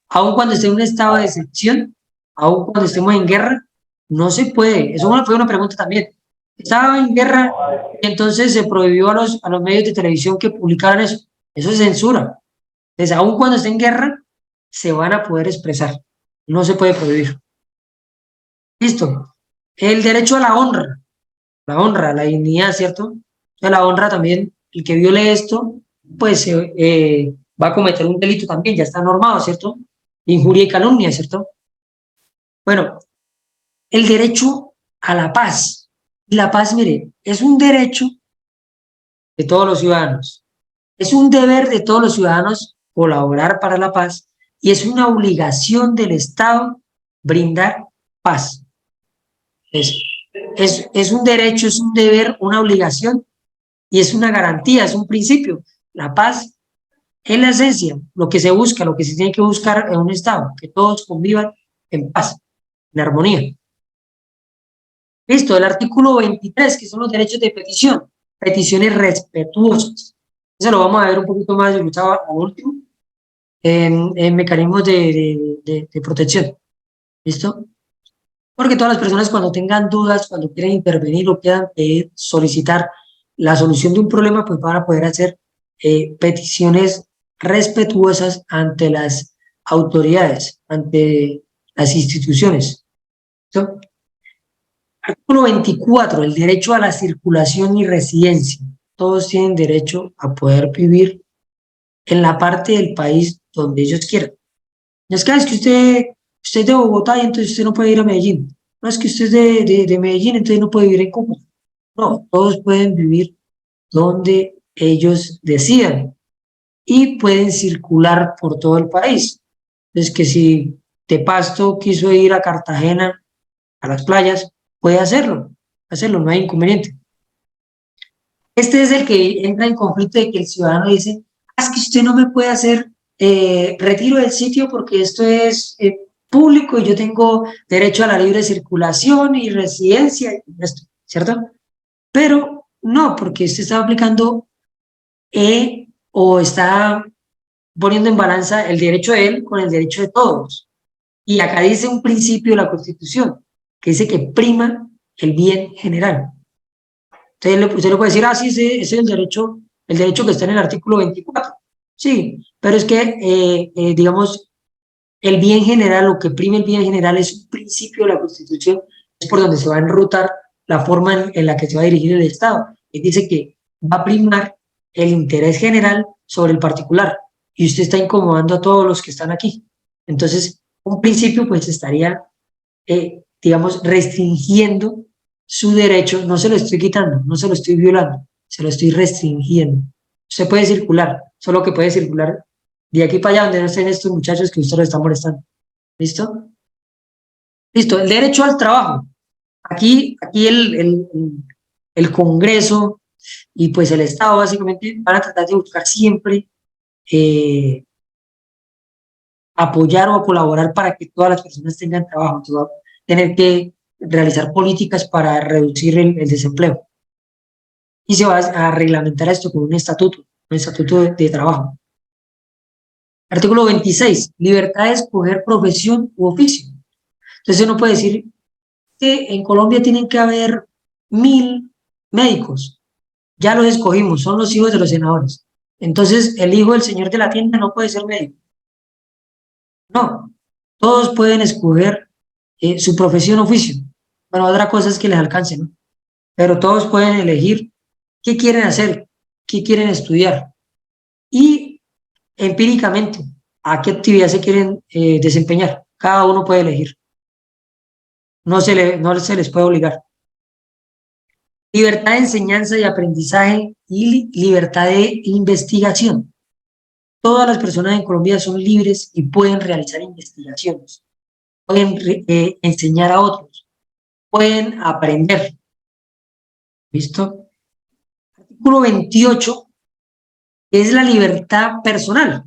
Aun cuando esté en un estado de excepción, aun cuando estemos en guerra, no se puede, fue una pregunta también. Estaba en guerra y entonces se prohibió a los medios de televisión que publicaran eso es censura. Entonces, aun cuando esté en guerra, se van a poder expresar, no se puede prohibir. Listo. El derecho a la honra, la dignidad, ¿cierto? O sea, la honra también, el que viole esto, pues va a cometer un delito también, ya está normado, ¿cierto? Injuria y calumnia, ¿cierto? Bueno, el derecho a la paz. La paz, mire, es un derecho de todos los ciudadanos, es un deber de todos los ciudadanos colaborar para la paz y es una obligación del Estado brindar paz. Es un derecho, es un deber, una obligación y es una garantía, es un principio. La paz es la esencia, lo que se busca, lo que se tiene que buscar en un Estado, que todos convivan en paz, en armonía. Listo, el artículo 23, que son los derechos de petición, peticiones respetuosas. Eso lo vamos a ver un poquito más desglosado al último, en mecanismos de protección. ¿Listo? Porque todas las personas cuando tengan dudas, cuando quieran intervenir o quieran solicitar la solución de un problema, pues van a poder hacer peticiones respetuosas ante las autoridades, ante las instituciones. ¿Listo? Artículo 24, el derecho a la circulación y residencia. Todos tienen derecho a poder vivir en la parte del país donde ellos quieran. No es que usted es de Bogotá y entonces usted no puede ir a Medellín. No es que usted es de Medellín, entonces no puede vivir en Cúcuta. No, todos pueden vivir donde ellos decidan y pueden circular por todo el país. Es que si de Pasto quiso ir a Cartagena, a las playas, puede hacerlo, no hay inconveniente. Este es el que entra en conflicto de que el ciudadano dice, es que usted no me puede hacer retiro del sitio porque esto es público y yo tengo derecho a la libre circulación y residencia, ¿cierto? Pero no, porque usted está aplicando o está poniendo en balanza el derecho de él con el derecho de todos. Y acá dice un principio de la Constitución, que dice que prima el bien general. Entonces usted le puede decir, sí, ese es el derecho que está en el artículo 24. Sí, pero es que, digamos, el bien general, lo que prima el bien general es un principio de la Constitución, es por donde se va a enrutar la forma en la que se va a dirigir el Estado. Y dice que va a primar el interés general sobre el particular, y usted está incomodando a todos los que están aquí. Entonces, un principio pues estaría, digamos, restringiendo su derecho, no se lo estoy quitando, no se lo estoy violando, se lo estoy restringiendo. Usted puede circular, solo que puede circular de aquí para allá donde no estén estos muchachos que usted lo está molestando. ¿Listo? Listo, el derecho al trabajo. Aquí el Congreso y pues el Estado básicamente van a tratar de buscar siempre apoyar o colaborar para que todas las personas tengan trabajo. Entonces, va a tener que realizar políticas para reducir el desempleo. Y se va a reglamentar esto con un estatuto de trabajo. Artículo 26, libertad de escoger profesión u oficio. Entonces uno puede decir que en Colombia tienen que haber 1000 médicos. Ya los escogimos, son los hijos de los senadores. Entonces el hijo del señor de la tienda no puede ser médico. No, todos pueden escoger su profesión o oficio. Bueno, otra cosa es que les alcance, ¿no? Pero todos pueden elegir qué quieren hacer, qué quieren estudiar y empíricamente a qué actividad se quieren desempeñar. Cada uno puede elegir. No se les puede obligar. Libertad de enseñanza y aprendizaje y libertad de investigación. Todas las personas en Colombia son libres y pueden realizar investigaciones, pueden enseñar a otros, pueden aprender. ¿Listo? Artículo 28 es la libertad personal.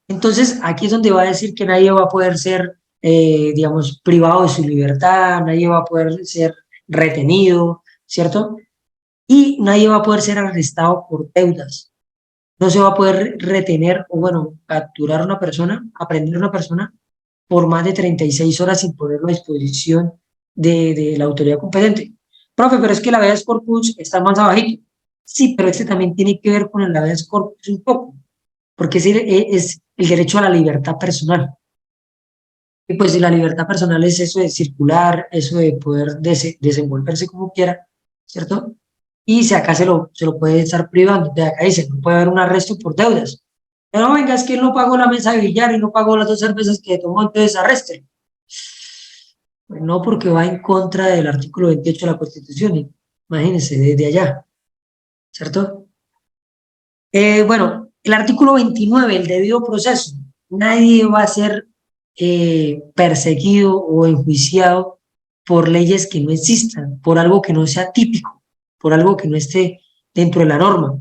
Entonces, aquí es donde va a decir que nadie va a poder ser, digamos, privado de su libertad, nadie va a poder ser retenido, ¿cierto? Y nadie va a poder ser arrestado por deudas. No se va a poder retener o, bueno, capturar a una persona, aprender a una persona por más de 36 horas sin ponerlo a disposición de la autoridad competente. Profe, pero es que el habeas corpus está más abajito. Sí, pero este también tiene que ver con el habeas corpus un poco, porque es el derecho a la libertad personal. Y pues si la libertad personal es eso de circular, eso de poder desenvolverse como quiera, ¿cierto? Y si acá se lo puede estar privando, de acá dice, no puede haber un arresto por deudas. Pero no, venga, es que él no pagó la mesa de billar y no pagó las 2 cervezas que tomó, entonces arresten. Pues no, porque va en contra del artículo 28 de la Constitución, imagínense, desde allá, ¿cierto? Bueno, el artículo 29, el debido proceso. Nadie va a ser perseguido o enjuiciado por leyes que no existan, por algo que no sea típico, por algo que no esté dentro de la norma.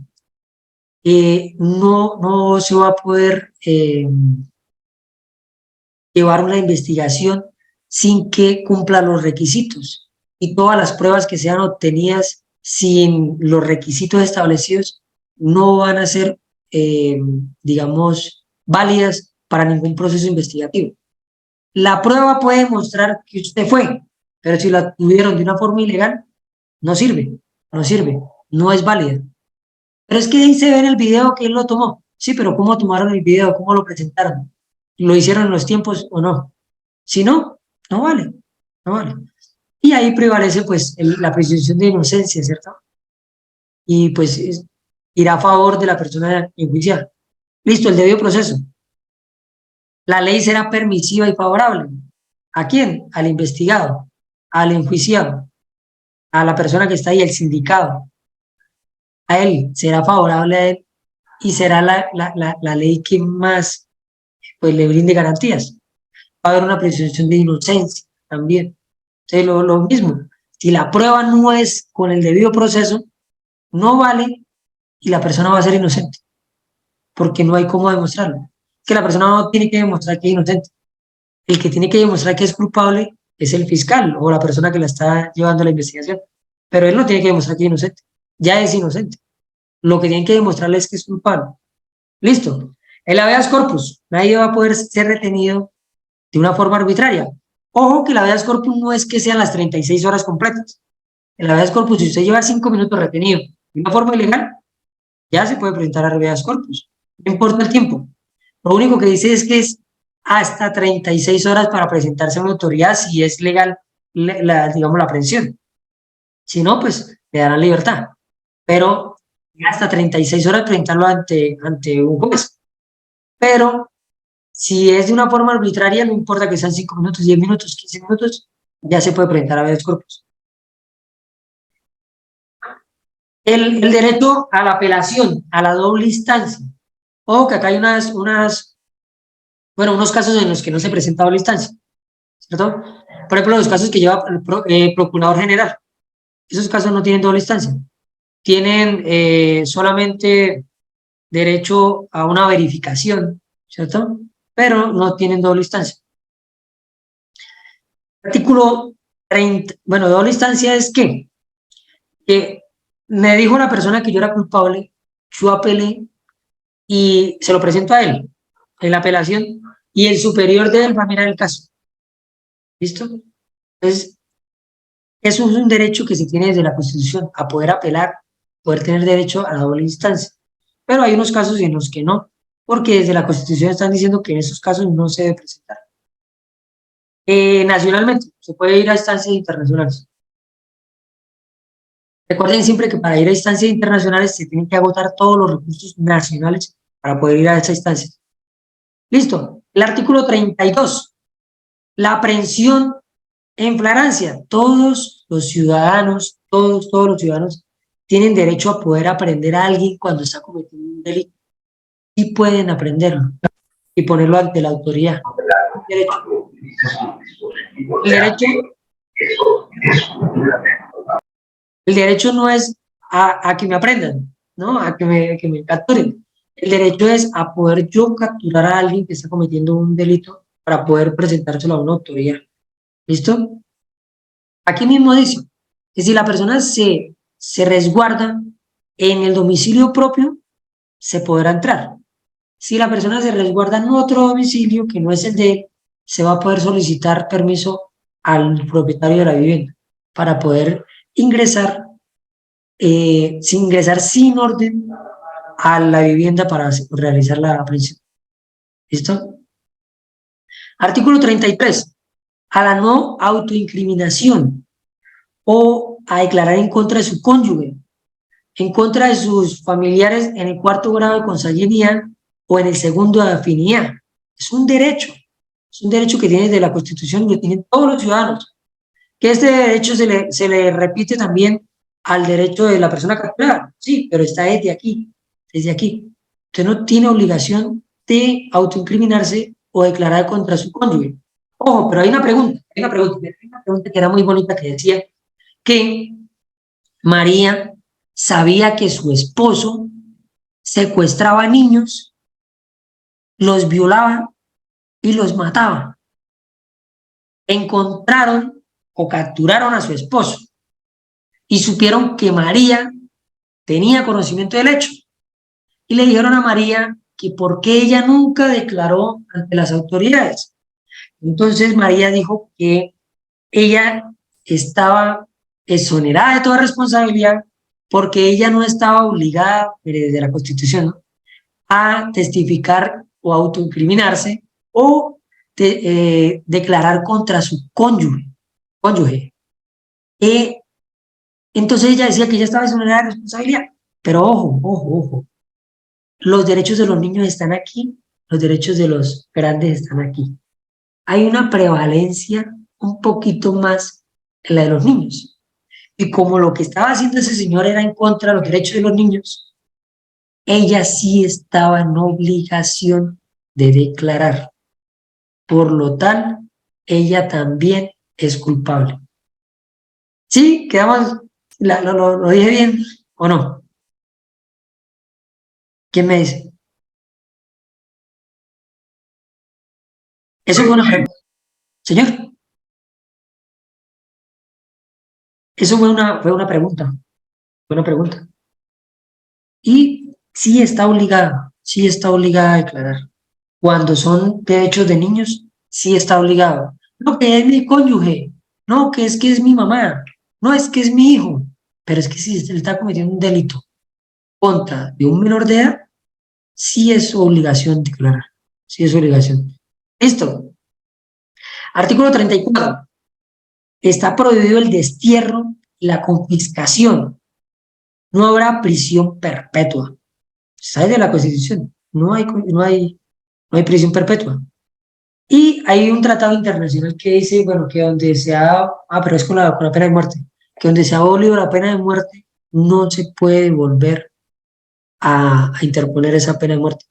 No se va a poder llevar una investigación sin que cumpla los requisitos, y todas las pruebas que sean obtenidas sin los requisitos establecidos no van a ser, digamos, válidas para ningún proceso investigativo. La prueba puede demostrar que usted fue, pero si la tuvieron de una forma ilegal, no sirve, no es válida. Pero es que ahí se ve en el video que él lo tomó. Sí, pero ¿cómo tomaron el video? ¿Cómo lo presentaron? ¿Lo hicieron en los tiempos o no? Si no, no vale, no vale. Y ahí prevalece pues la presunción de inocencia, ¿cierto? Y pues irá a favor de la persona enjuiciada. Listo, el debido proceso. La ley será permisiva y favorable. ¿A quién? Al investigado, al enjuiciado, a la persona que está ahí, el sindicado. A él será favorable a él y será la ley que más pues le brinde garantías. Va a haber una presunción de inocencia también. Entonces, lo mismo, si la prueba no es con el debido proceso, no vale y la persona va a ser inocente, porque no hay cómo demostrarlo. Que la persona no tiene que demostrar que es inocente. El que tiene que demostrar que es culpable es el fiscal o la persona que la está llevando a la investigación, pero él no tiene que demostrar que es inocente, ya es inocente. Lo que tienen que demostrarle es que es culpable. Listo. El habeas corpus, nadie va a poder ser retenido de una forma arbitraria. Ojo que el habeas corpus no es que sean las 36 horas completas. El habeas corpus, si usted lleva 5 minutos retenido de una forma ilegal, ya se puede presentar a habeas corpus. No importa el tiempo. Lo único que dice es que es hasta 36 horas para presentarse a una autoridad si es legal, digamos, la aprehensión. Si no, pues le darán libertad. Pero hasta 36 horas presentarlo ante un juez. Pero si es de una forma arbitraria, no importa que sean 5 minutos, 10 minutos, 15 minutos, ya se puede presentar a habeas corpus. El derecho a la apelación, a la doble instancia. Ojo que acá hay unos casos en los que no se presenta doble instancia, ¿cierto? Por ejemplo, los casos que lleva el procurador general. Esos casos no tienen doble instancia. Tienen solamente derecho a una verificación, ¿cierto? Pero no tienen doble instancia. Artículo 30, bueno, doble instancia es que me dijo la persona que yo era culpable, yo apelé y se lo presento a él en la apelación y el superior de él va a mirar el caso. ¿Listo? Entonces, eso es un derecho que se tiene desde la Constitución, a poder apelar, poder tener derecho a la doble instancia. Pero hay unos casos en los que no, porque desde la Constitución están diciendo que en esos casos no se debe presentar. Nacionalmente, se puede ir a instancias internacionales. Recuerden siempre que para ir a instancias internacionales se tienen que agotar todos los recursos nacionales para poder ir a esa instancia. Listo. El artículo 32. La aprehensión en flagrancia. Todos los ciudadanos, todos los ciudadanos tienen derecho a poder aprehender a alguien cuando está cometiendo un delito. Y pueden aprenderlo y ponerlo ante la autoridad. Derecho. El derecho no es a que me aprendan, ¿no? A que me capturen. El derecho es a poder yo capturar a alguien que está cometiendo un delito para poder presentárselo a una autoridad. ¿Listo? Aquí mismo dice que si la persona se resguarda en el domicilio propio, se podrá entrar. Si la persona se resguarda en otro domicilio que no es el de él, se va a poder solicitar permiso al propietario de la vivienda para poder ingresar, sin orden a la vivienda para realizar la aprehensión. ¿Listo? Artículo 33. A la no autoincriminación o a declarar en contra de su cónyuge, en contra de sus familiares en el 4º grado de consanguinidad o en el 2º de afinidad. Es un derecho que tiene desde la Constitución y lo tienen todos los ciudadanos. Que este derecho se le repite también al derecho de la persona capturada, sí, pero está desde aquí. Usted no tiene obligación de autoincriminarse o declarar contra su cónyuge. Ojo, pero hay una pregunta que era muy bonita que decía que María sabía que su esposo secuestraba niños, los violaba y los mataba. Encontraron o capturaron a su esposo y supieron que María tenía conocimiento del hecho y le dijeron a María que por qué ella nunca declaró ante las autoridades. Entonces María dijo que ella estaba exonerada de toda responsabilidad porque ella no estaba obligada, desde la Constitución, ¿no?, a testificar o autoincriminarse o declarar contra su cónyuge. Entonces ella decía que ella estaba exonerada de responsabilidad. Pero ojo, los derechos de los niños están aquí, los derechos de los grandes están aquí. Hay una prevalencia un poquito más en la de los niños. Y como lo que estaba haciendo ese señor era en contra de los derechos de los niños, ella sí estaba en obligación de declarar. Por lo tal, ella también es culpable. ¿Sí? ¿Quedamos? ¿Lo dije bien o no? ¿Quién me dice? Eso fue una pregunta. Señor, eso fue una pregunta. Fue una pregunta. Y sí está obligada a declarar. Cuando son derechos de niños, sí está obligado. No, que es mi cónyuge, no, que es mi mamá, no, es que es mi hijo. Pero es que si él está cometiendo un delito contra de un menor de edad, sí es su obligación declarar. Sí es su obligación. Listo. Artículo 34. Está prohibido el destierro y la confiscación. No habrá prisión perpetua. Sale de la Constitución. No hay prisión perpetua. Y hay un tratado internacional que dice, bueno, que donde se ha, pero es con la pena de muerte, que donde se ha abolido la pena de muerte, no se puede volver a interponer esa pena de muerte.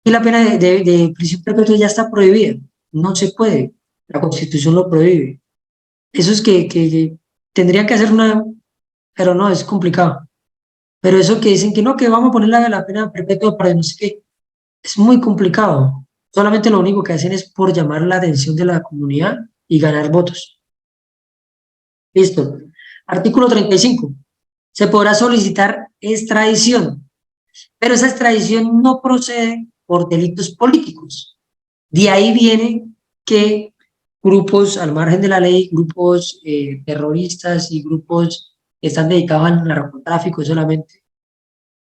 Y la pena de prisión perpetua ya está prohibida. No se puede. La Constitución lo prohíbe. Eso es que tendrían que hacer una, pero no, es complicado. Pero eso que dicen que no, que vamos a poner la pena perpetua para no sé qué, es muy complicado. Solamente lo único que hacen es por llamar la atención de la comunidad y ganar votos. Listo. Artículo 35. Se podrá solicitar extradición, pero esa extradición no procede por delitos políticos. De ahí viene que grupos al margen de la ley, grupos terroristas y grupos que están dedicados al narcotráfico solamente,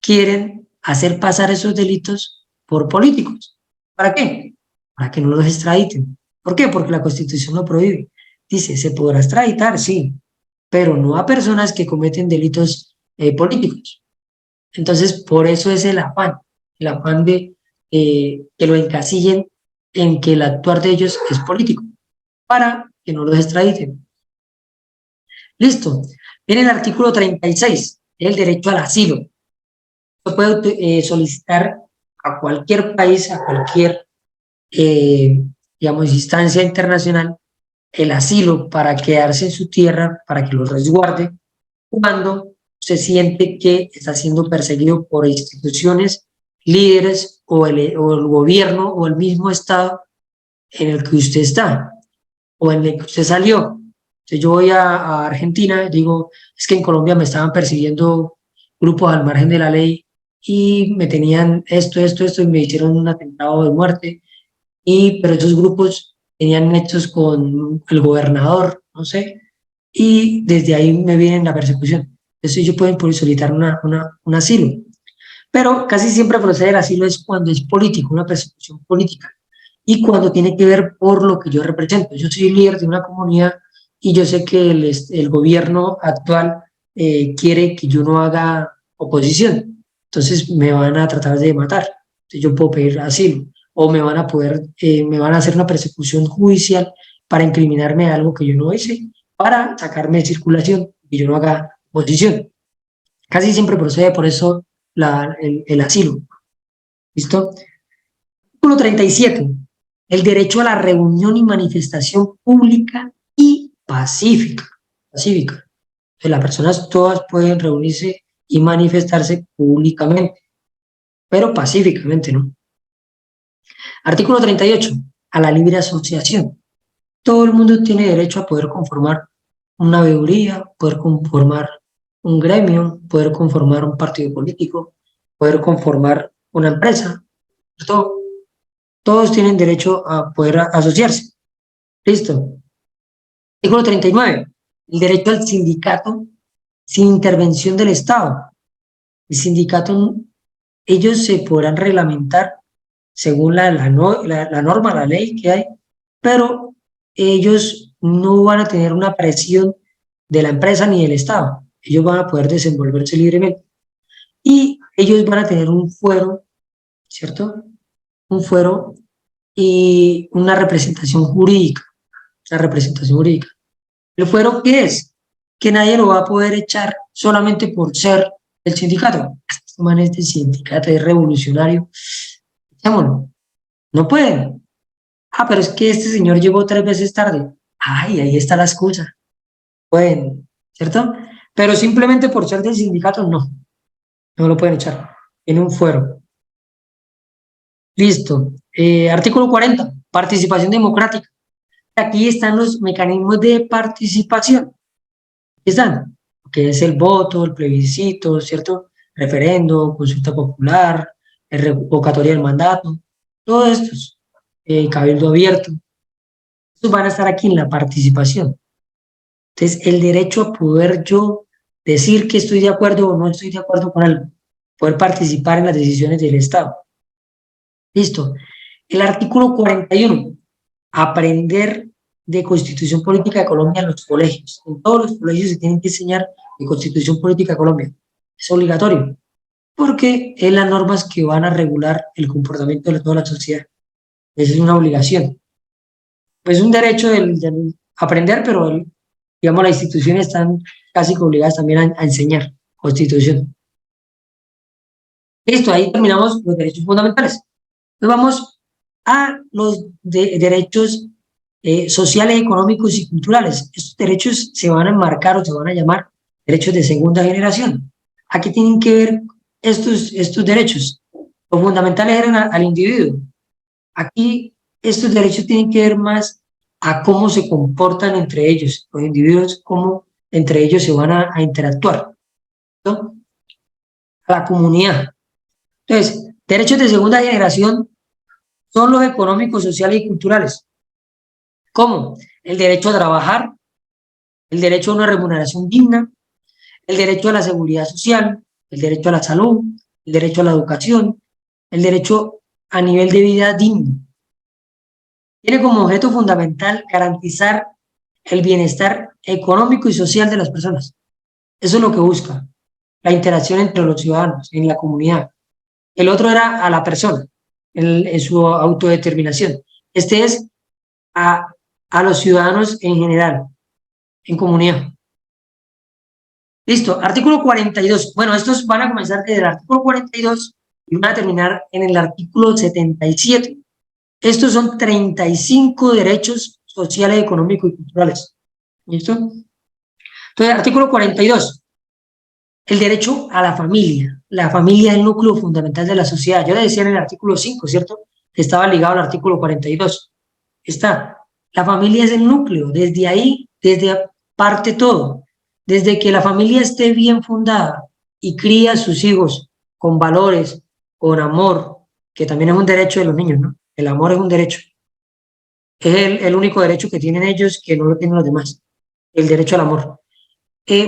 quieren hacer pasar esos delitos por políticos. ¿Para qué? Para que no los extraditen. ¿Por qué? Porque la Constitución lo prohíbe. Dice, se podrá extraditar, sí, pero no a personas que cometen delitos políticos. Entonces, por eso es el afán de que lo encasillen en que el actuar de ellos es político, para que no los extraditen. Listo. Viene el artículo 36, el derecho al asilo. Se puede solicitar a cualquier país, a cualquier, digamos, instancia internacional, el asilo para quedarse en su tierra, para que los resguarde, cuando se siente que está siendo perseguido por instituciones, líderes o el gobierno o el mismo Estado en el que usted está o en el que usted salió. Entonces yo voy a Argentina, digo, es que en Colombia me estaban persiguiendo grupos al margen de la ley y me tenían esto, y me hicieron un atentado de muerte, pero esos grupos tenían nexos con el gobernador, no sé, y desde ahí me viene la persecución. Entonces ellos pueden solicitar un asilo. Pero casi siempre procede el asilo es cuando es político, una persecución política, y cuando tiene que ver por lo que yo represento. Yo soy líder de una comunidad y yo sé que el gobierno actual quiere que yo no haga oposición, entonces me van a tratar de matar, entonces yo puedo pedir asilo, o me van a hacer una persecución judicial para incriminarme de algo que yo no hice, para sacarme de circulación y yo no haga oposición. Casi siempre procede por eso el asilo. ¿Listo? Artículo 37. El derecho a la reunión y manifestación pública y pacífica. Pacífica. Las personas todas pueden reunirse y manifestarse públicamente, pero pacíficamente, ¿no? Artículo 38. A la libre asociación. Todo el mundo tiene derecho a poder conformar una veeduría, poder conformar un gremio, poder conformar un partido político, poder conformar una empresa. Todos tienen derecho a poder asociarse. Listo. Artículo 39. El derecho al sindicato sin intervención del Estado. El sindicato, ellos se podrán reglamentar según la norma, la ley que hay, pero ellos no van a tener una presión de la empresa ni del Estado. Ellos van a poder desenvolverse libremente. Y ellos van a tener un fuero, ¿cierto? Un fuero y una representación jurídica. La representación jurídica. ¿El fuero qué es? Que nadie lo va a poder echar solamente por ser el sindicato. Este man es del sindicato, es revolucionario. Echémoslo. No pueden. Ah, pero es que este señor llegó 3 veces tarde. Ay, ahí está la excusa. Pueden, ¿cierto? Pero simplemente por ser del sindicato, no lo pueden echar. Tiene un fuero. Listo. Artículo 40. Participación democrática. Aquí están los mecanismos de participación. Aquí están, que es el voto, el plebiscito, ¿cierto? Referendo, consulta popular, revocatoria del mandato, todos estos, cabildo abierto. Estos van a estar aquí en la participación. Entonces, el derecho a poder yo decir que estoy de acuerdo o no estoy de acuerdo con algo, poder participar en las decisiones del Estado. Listo. El artículo 41. Aprender de Constitución Política de Colombia en los colegios. En todos los colegios se tienen que enseñar de Constitución Política de Colombia. Es obligatorio, porque es las normas que van a regular el comportamiento de toda la sociedad. Esa es una obligación. Pues es un derecho del aprender, pero digamos las instituciones están casi obligadas también a enseñar Constitución. Listo, ahí terminamos los derechos fundamentales. Entonces vamos a los derechos sociales, económicos y culturales. Estos derechos se van a enmarcar o se van a llamar derechos de segunda generación. ¿A qué tienen que ver estos derechos? Los fundamentales eran al individuo. Aquí estos derechos tienen que ver más a cómo se comportan entre ellos, los individuos, cómo entre ellos se van a interactuar, ¿no? A la comunidad. Entonces, derechos de segunda generación son los económicos, sociales y culturales. ¿Cómo? El derecho a trabajar, el derecho a una remuneración digna, el derecho a la seguridad social, el derecho a la salud, el derecho a la educación, el derecho a nivel de vida digno. Tiene como objeto fundamental garantizar el bienestar económico y social de las personas. Eso es lo que busca, la interacción entre los ciudadanos, en la comunidad. El otro era a la persona, en su autodeterminación. Este es a, a los ciudadanos en general, en comunidad. Listo, artículo 42. Bueno, estos van a comenzar desde el artículo 42 y van a terminar en el artículo 77. Estos son 35 derechos sociales, económicos y culturales. ¿Listo? Entonces, artículo 42. El derecho a la familia. La familia es el núcleo fundamental de la sociedad. Yo le decía en el artículo 5, ¿cierto? Que estaba ligado al artículo 42. Está. La familia es el núcleo. Desde ahí, desde parte todo. Desde que la familia esté bien fundada y cría a sus hijos con valores, con amor, que también es un derecho de los niños, ¿no? El amor es un derecho. Es el único derecho que tienen ellos que no lo tienen los demás. El derecho al amor.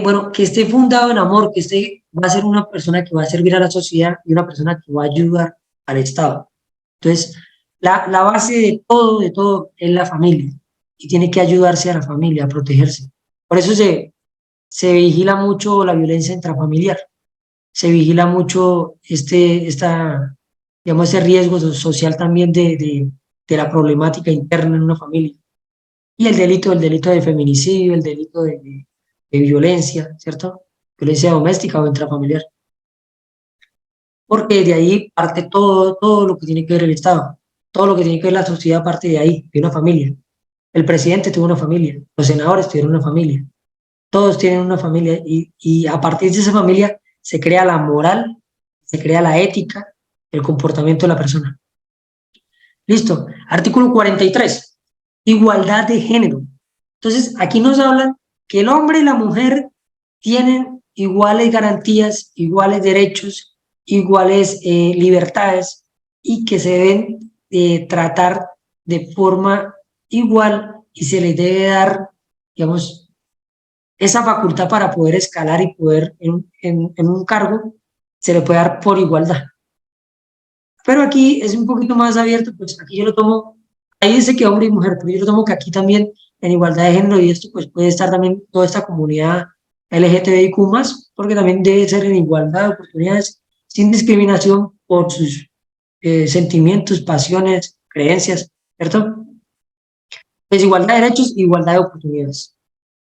Bueno, que esté fundado en amor, que va a ser una persona que va a servir a la sociedad y una persona que va a ayudar al Estado. Entonces, la base de todo es la familia y tiene que ayudarse a la familia, a protegerse. Por eso se vigila mucho la violencia intrafamiliar, se vigila mucho digamos, ese riesgo social también de la problemática interna en una familia. Y el delito de feminicidio, el delito de violencia, ¿cierto? Violencia doméstica o intrafamiliar. Porque de ahí parte todo lo que tiene que ver el Estado, todo lo que tiene que ver la sociedad parte de ahí, de una familia. El presidente tuvo una familia, los senadores tuvieron una familia, todos tienen una familia y a partir de esa familia se crea la moral, se crea la ética, el comportamiento de la persona. Listo. Artículo 43. Igualdad de género. Entonces, aquí nos hablan que el hombre y la mujer tienen iguales garantías, iguales derechos, iguales libertades y que se deben tratar de forma igual y se les debe dar, digamos, esa facultad para poder escalar y poder en un cargo se le puede dar por igualdad. Pero aquí es un poquito más abierto, pues aquí yo lo tomo, ahí dice que hombre y mujer, pero yo lo tomo que aquí también en igualdad de género y esto pues puede estar también toda esta comunidad LGTBIQ+, porque también debe ser en igualdad de oportunidades, sin discriminación por sus sentimientos, pasiones, creencias, ¿cierto? Pues igualdad de derechos, igualdad de oportunidades.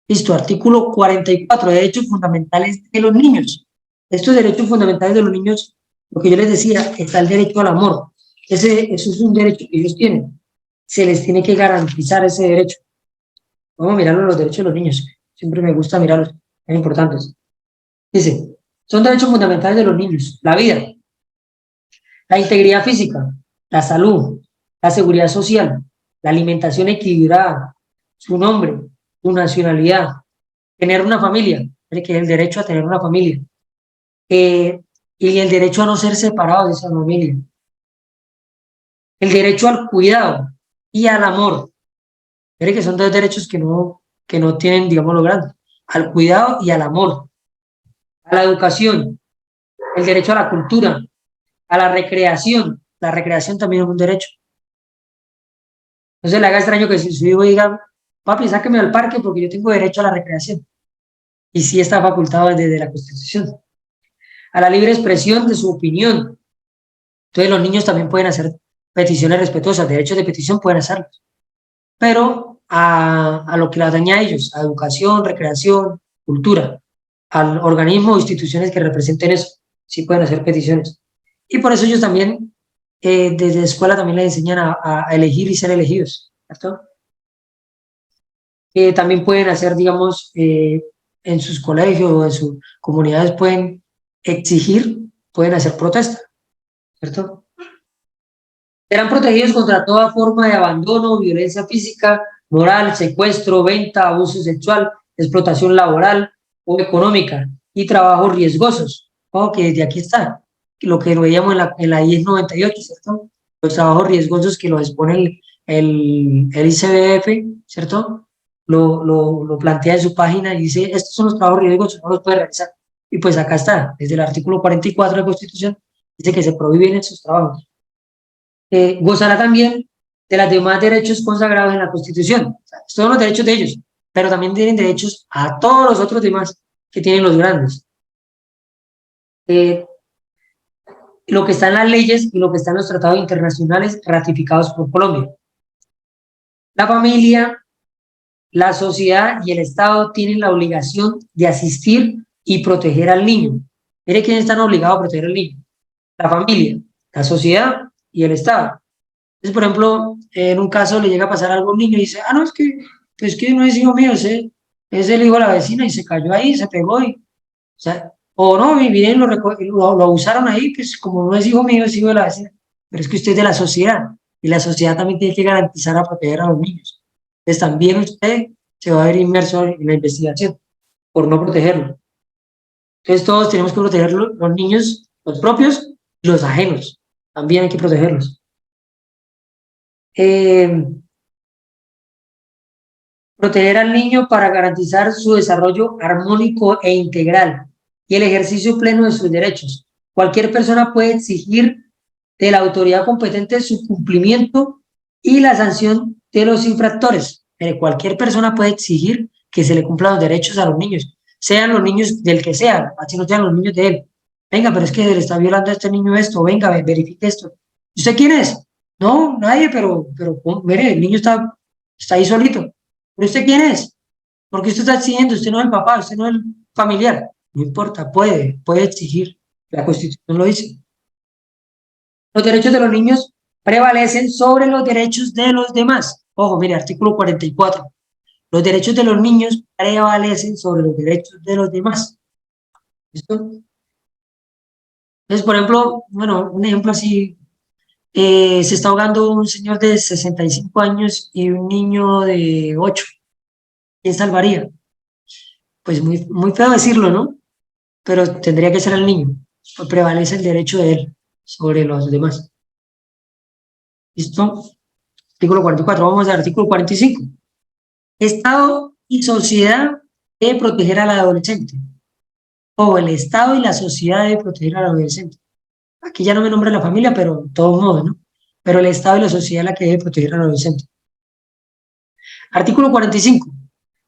Listo, artículo 44, derechos fundamentales de los niños. Estos derechos fundamentales de los niños, lo que yo les decía, está el derecho al amor. Eso es un derecho que ellos tienen. Se les tiene que garantizar ese derecho. Vamos a mirar los derechos de los niños. Siempre me gusta mirarlos, son importantes. Dice, son derechos fundamentales de los niños. La vida, la integridad física, la salud, la seguridad social, la alimentación equilibrada, su nombre, su nacionalidad, tener una familia, que es el derecho a tener una familia, y el derecho a no ser separado de esa familia, el derecho al cuidado y al amor. Mire que son dos derechos que no tienen, digamos, lo grande, al cuidado y al amor, a la educación, el derecho a la cultura, a la recreación también es un derecho. Entonces le haga extraño que si su hijo diga, papi, sáqueme al parque porque yo tengo derecho a la recreación. Y sí está facultado desde la Constitución. A la libre expresión de su opinión. Entonces los niños también pueden hacer peticiones respetuosas, derechos de petición pueden hacerlos. Pero a lo que les daña a ellos, a educación, recreación, cultura, al organismo o instituciones que representen eso, sí pueden hacer peticiones. Y por eso ellos también, desde la escuela también les enseñan a elegir y ser elegidos, ¿cierto? También pueden hacer, digamos, en sus colegios o en sus comunidades pueden exigir, pueden hacer protesta, ¿cierto? Serán protegidos contra toda forma de abandono, violencia física, moral, secuestro, venta, abuso sexual, explotación laboral o económica y trabajos riesgosos. Ojo que desde aquí está, lo que veíamos en la IES 98, ¿cierto? Los trabajos riesgosos que lo expone el ICBF, ¿cierto? Lo plantea en su página y dice, estos son los trabajos riesgosos, no los puede realizar. Y pues acá está, desde el artículo 44 de la Constitución, dice que se prohíben esos trabajos. Gozará también de los demás derechos consagrados en la Constitución. O sea, estos son los derechos de ellos, pero también tienen derechos a todos los otros demás que tienen los grandes. Lo que está en las leyes y lo que está en los tratados internacionales ratificados por Colombia. La familia, la sociedad y el Estado tienen la obligación de asistir y proteger al niño. Mire quiénes están obligados a proteger al niño. La familia, la sociedad y el Estado. Entonces, por ejemplo, en un caso le llega a pasar algo a un niño y dice, ah, no, es que no es hijo mío, es el hijo de la vecina y se cayó ahí, se pegó o sea, o no, y vienen lo abusaron ahí, pues como no es hijo mío, es hijo de la vecina. Pero es que usted es de la sociedad y la sociedad también tiene que garantizar a proteger a los niños. Entonces también usted se va a ver inmerso en la investigación por no protegerlo. Entonces todos tenemos que proteger los niños, los propios y los ajenos. También hay que protegerlos. Proteger al niño para garantizar su desarrollo armónico e integral y el ejercicio pleno de sus derechos. Cualquier persona puede exigir de la autoridad competente su cumplimiento y la sanción de los infractores. Cualquier persona puede exigir que se le cumplan los derechos a los niños, sean los niños del que sean, así no sean los niños de él. Venga, pero es que le está violando a este niño esto, venga, verifique esto. ¿Y usted quién es? No, nadie, pero mire, el niño está ahí solito. ¿Pero usted quién es? Porque usted está exigiendo, usted no es el papá, usted no es el familiar. No importa, puede exigir. La Constitución lo dice. Los derechos de los niños prevalecen sobre los derechos de los demás. Ojo, mire, artículo 44. Los derechos de los niños prevalecen sobre los derechos de los demás. ¿Listo? Entonces, por ejemplo, bueno, un ejemplo así, se está ahogando un señor de 65 años y un niño de 8. ¿Quién salvaría? Pues muy feo decirlo, ¿no? Pero tendría que ser el niño. Pues prevalece el derecho de él sobre los demás. ¿Listo? Artículo 44. Vamos al artículo 45. Estado y sociedad deben proteger al adolescente. O el Estado y la sociedad deben proteger al adolescente. Aquí ya no me nombra la familia, pero de todos modos, ¿no? Pero el Estado y la sociedad es la que debe proteger al adolescente. Artículo 45.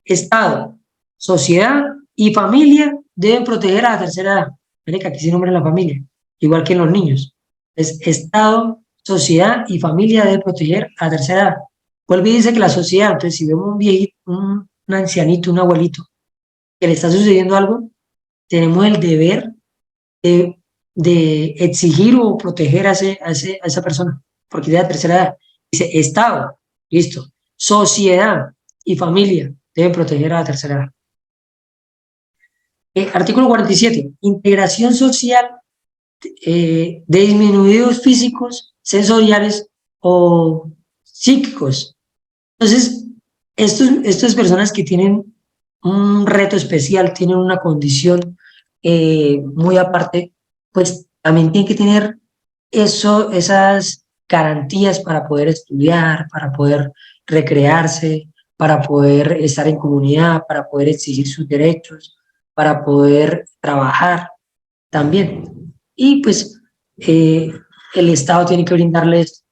Estado, sociedad y familia deben proteger a la tercera edad. Miren que aquí se nombra la familia, igual que en los niños. Es Estado, sociedad y familia deben proteger a la tercera edad. Vuelve y dice que la sociedad, entonces si vemos un viejito, un ancianito, un abuelito, que le está sucediendo algo, tenemos el deber de exigir o proteger a esa persona, porque es de la tercera edad. Dice Estado, listo, sociedad y familia deben proteger a la tercera edad. Artículo 47. Integración social de disminuidos físicos, sensoriales o psíquicos. Entonces, estas personas que tienen un reto especial, tienen una condición muy aparte, pues también tienen que tener esas garantías para poder estudiar, para poder recrearse, para poder estar en comunidad, para poder exigir sus derechos, para poder trabajar también. Y pues el Estado tiene que brindarles.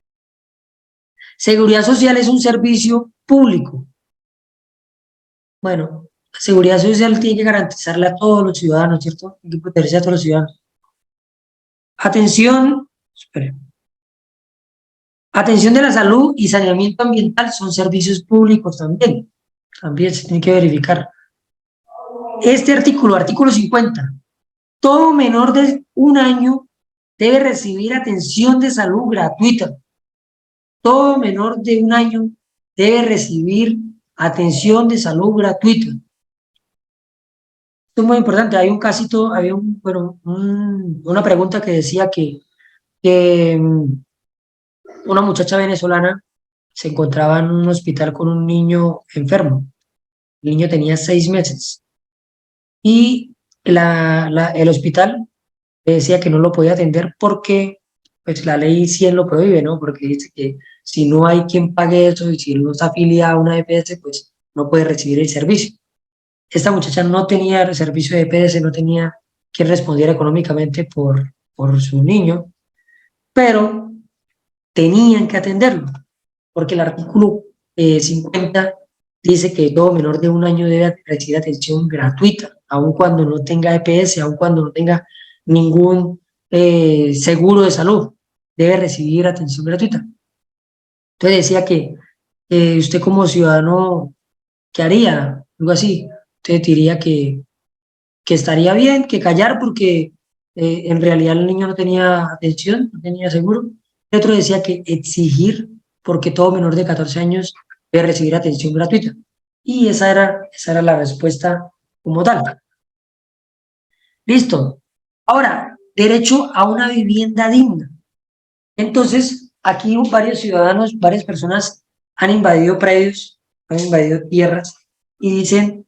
Seguridad social es un servicio público. Bueno, la seguridad social tiene que garantizarle a todos los ciudadanos, ¿cierto? Tiene que protegerse a todos los ciudadanos. Atención, espere. Atención de la salud y saneamiento ambiental son servicios públicos también. También se tiene que verificar. Este artículo 50. Todo menor de 1 año debe recibir atención de salud gratuita. Todo menor de 1 año debe recibir atención de salud gratuita. Esto es muy importante. Hay un casito, había una pregunta que decía que una muchacha venezolana se encontraba en un hospital con un niño enfermo. El niño tenía 6 meses y el hospital le decía que no lo podía atender porque pues, la ley 100 lo prohíbe, ¿no? Porque dice que si no hay quien pague eso y si no se afilia a una EPS, pues no puede recibir el servicio. Esta muchacha no tenía el servicio de EPS, no tenía quien respondiera económicamente por su niño, pero tenían que atenderlo, porque el artículo 50 dice que todo menor de 1 año debe recibir atención gratuita, aun cuando no tenga EPS, aun cuando no tenga ningún seguro de salud, debe recibir atención gratuita. Entonces decía que usted como ciudadano, ¿qué haría? Algo así. Usted diría que estaría bien, que callar porque en realidad el niño no tenía atención, no tenía seguro. El otro decía que exigir porque todo menor de 14 años debe recibir atención gratuita. Y esa era la respuesta como tal. Listo. Ahora, derecho a una vivienda digna. Entonces, aquí varios ciudadanos, varias personas han invadido predios, han invadido tierras y dicen,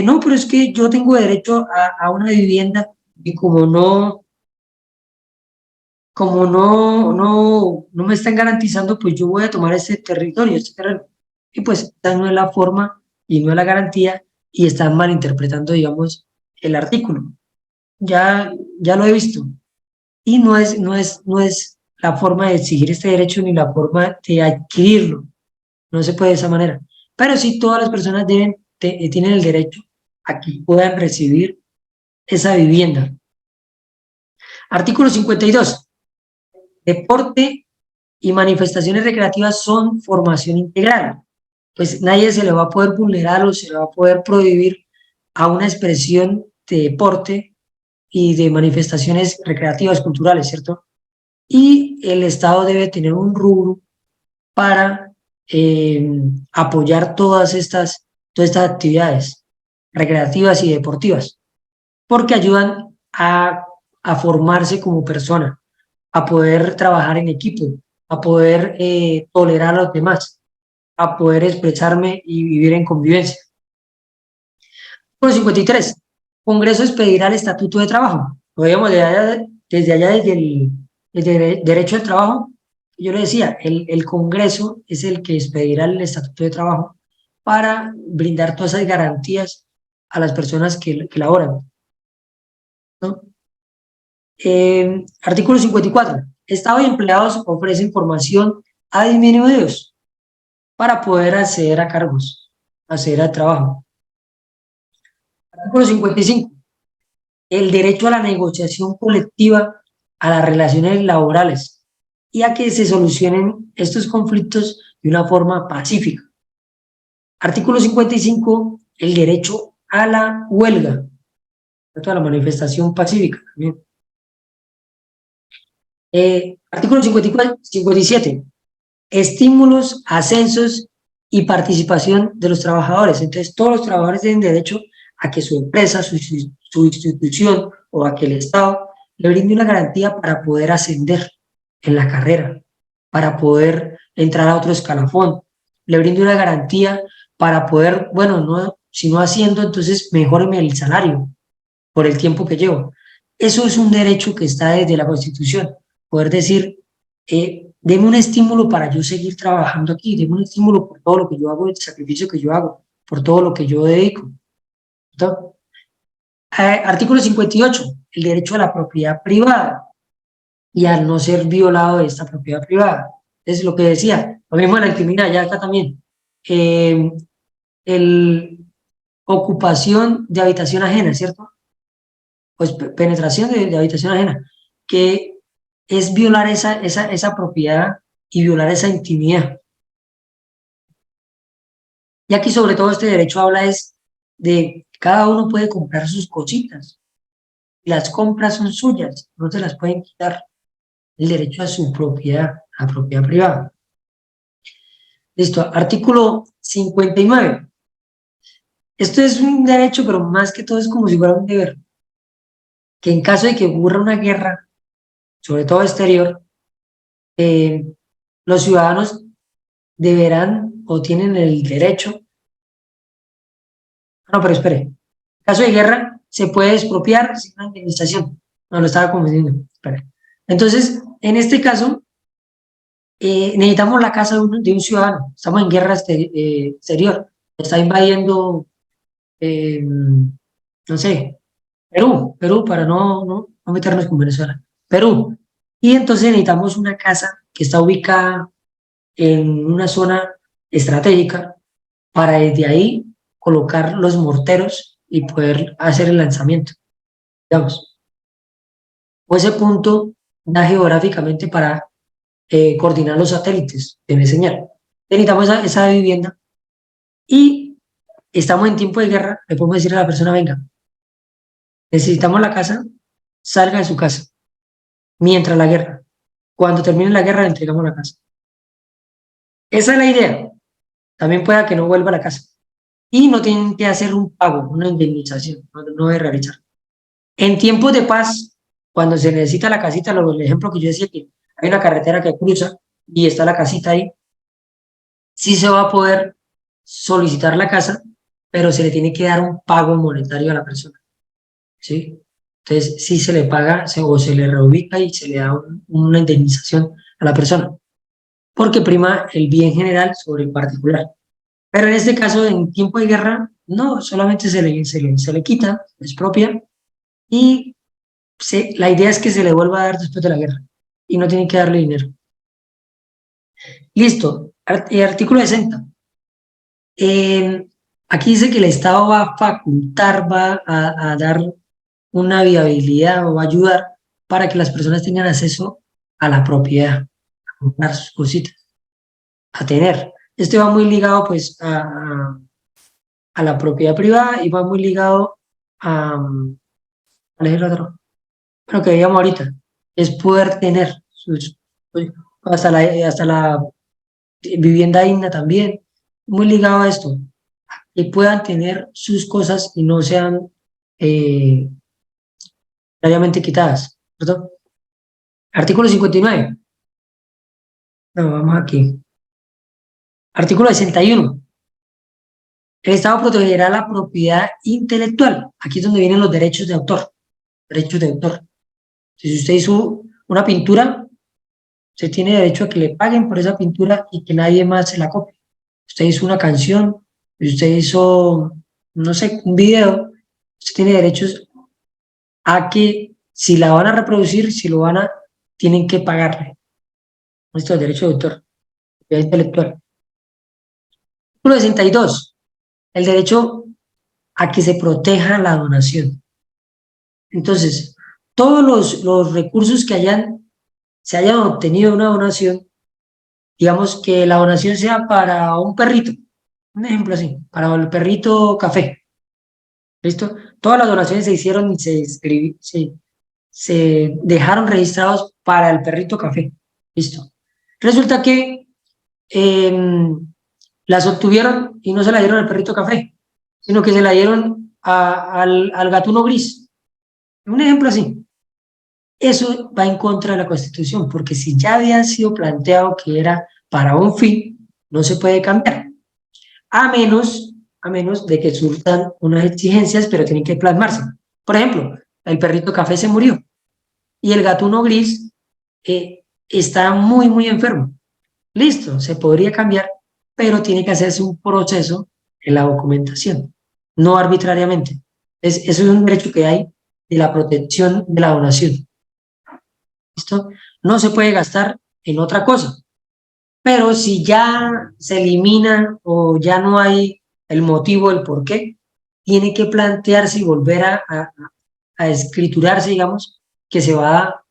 no, pero es que yo tengo derecho a una vivienda y como no me están garantizando, pues yo voy a tomar este territorio, este terreno. Y pues esta no es la forma y no es la garantía y están malinterpretando, digamos, el artículo. Ya lo he visto y no es la forma de exigir este derecho ni la forma de adquirirlo. No se puede de esa manera. Pero sí todas las personas tienen el derecho a que puedan recibir esa vivienda. Artículo 52. Deporte y manifestaciones recreativas son formación integral. Pues nadie se le va a poder vulnerar o se le va a poder prohibir a una expresión de deporte y de manifestaciones recreativas culturales, ¿cierto? Y el Estado debe tener un rubro para apoyar todas estas actividades recreativas y deportivas, porque ayudan a formarse como persona, a poder trabajar en equipo, a poder tolerar a los demás, a poder expresarme y vivir en convivencia. Número 53. Congreso expedirá el Estatuto de Trabajo. Lo veíamos desde el Derecho al Trabajo. Yo le decía, el Congreso es el que expedirá el Estatuto de Trabajo para brindar todas esas garantías a las personas que laboran, ¿no? Artículo 54. Estado y empleados ofrecen formación a disminuidos para poder acceder a cargos, acceder al trabajo. Artículo 55. El derecho a la negociación colectiva, a las relaciones laborales y a que se solucionen estos conflictos de una forma pacífica. Artículo 55. El derecho a la huelga, a la manifestación pacífica también. Artículo 57. Estímulos, ascensos y participación de los trabajadores. Entonces, todos los trabajadores tienen derecho a que su empresa, su institución o a que el Estado le brinde una garantía para poder ascender en la carrera, para poder entrar a otro escalafón, le brinde una garantía para poder, bueno, no, si no haciendo, entonces mejóreme el salario por el tiempo que llevo. Eso es un derecho que está desde la Constitución, poder decir, deme un estímulo para yo seguir trabajando aquí, deme un estímulo por todo lo que yo hago, el sacrificio que yo hago, por todo lo que yo dedico. ¿No? Artículo 58, el derecho a la propiedad privada y al no ser violado de esta propiedad privada. Es lo que decía, lo mismo en la intimidad, ya acá también. El ocupación de habitación ajena, ¿cierto? Pues penetración de habitación ajena, que es violar esa propiedad y violar esa intimidad. Y aquí sobre todo este derecho habla es de cada uno puede comprar sus cositas. Las compras son suyas, no se las pueden quitar. El derecho a su propiedad, a propiedad privada. Listo, artículo 59. Esto es un derecho, pero más que todo es como si fuera un deber, que en caso de que ocurra una guerra, sobre todo exterior, los ciudadanos deberán o tienen el derecho. No, pero espere. En caso de guerra, se puede expropiar sin una indemnización. No, lo estaba confundiendo. Espere. Entonces, en este caso, necesitamos la casa de un ciudadano. Estamos en guerra exterior. Está invadiendo, no sé, Perú, para no meternos con Venezuela. Perú. Y entonces necesitamos una casa que está ubicada en una zona estratégica para desde ahí colocar los morteros y poder hacer el lanzamiento, digamos. O ese punto da geográficamente para coordinar los satélites de señal. Necesitamos esa vivienda y estamos en tiempo de guerra, le podemos decir a la persona, venga, necesitamos la casa, salga de su casa, mientras la guerra. Cuando termine la guerra le entregamos la casa. Esa es la idea. También pueda que no vuelva a la casa. Y no tienen que hacer un pago, una indemnización, no debe realizar. En tiempos de paz, cuando se necesita la casita, el ejemplo que yo decía, que hay una carretera que cruza y está la casita ahí, sí se va a poder solicitar la casa, pero se le tiene que dar un pago monetario a la persona, ¿sí? Entonces, sí se le paga o se le reubica y se le da una indemnización a la persona, porque prima el bien general sobre el particular. Pero en este caso, en tiempo de guerra, no, solamente se le quita, es propia, y la idea es que se le vuelva a dar después de la guerra, y no tienen que darle dinero. Listo, artículo 60. Aquí dice que el Estado va a facultar, va a dar una viabilidad o va a ayudar para que las personas tengan acceso a la propiedad, a comprar sus cositas, a tener. Esto va muy ligado pues a la propiedad privada y va muy ligado a, ¿cuál es el otro? Bueno, que veíamos ahorita, es poder tener hasta la vivienda digna también, muy ligado a esto, que puedan tener sus cosas y no sean previamente quitadas, ¿cierto? Artículo 59. No, vamos aquí. Artículo 61. El Estado protegerá la propiedad intelectual. Aquí es donde vienen los derechos de autor. Derechos de autor. Si usted hizo una pintura, usted tiene derecho a que le paguen por esa pintura y que nadie más se la copie. Usted hizo una canción, usted hizo, no sé, un video, usted tiene derechos a que si la van a reproducir, si lo van a, tienen que pagarle. Esto es derecho de autor, propiedad intelectual. Artículo 62. El derecho a que se proteja la donación. Entonces, todos los recursos que se hayan obtenido de una donación, digamos que la donación sea para un perrito, un ejemplo así, para el perrito café, ¿listo? Todas las donaciones se hicieron y se dejaron registrados para el perrito café, ¿listo? Resulta que las obtuvieron y no se la dieron al perrito café, sino que se la dieron al gatuno gris. Un ejemplo así. Eso va en contra de la Constitución, porque si ya había sido planteado que era para un fin, no se puede cambiar, a menos de que surtan unas exigencias, pero tienen que plasmarse. Por ejemplo, el perrito café se murió y el gatuno gris está muy enfermo. Listo, se podría cambiar, pero tiene que hacerse un proceso en la documentación, no arbitrariamente. Eso es un derecho que hay de la protección de la donación. ¿Listo? No se puede gastar en otra cosa. Pero si ya se elimina o ya no hay el motivo, el por qué, tiene que plantearse y volver a escriturarse, digamos, que se va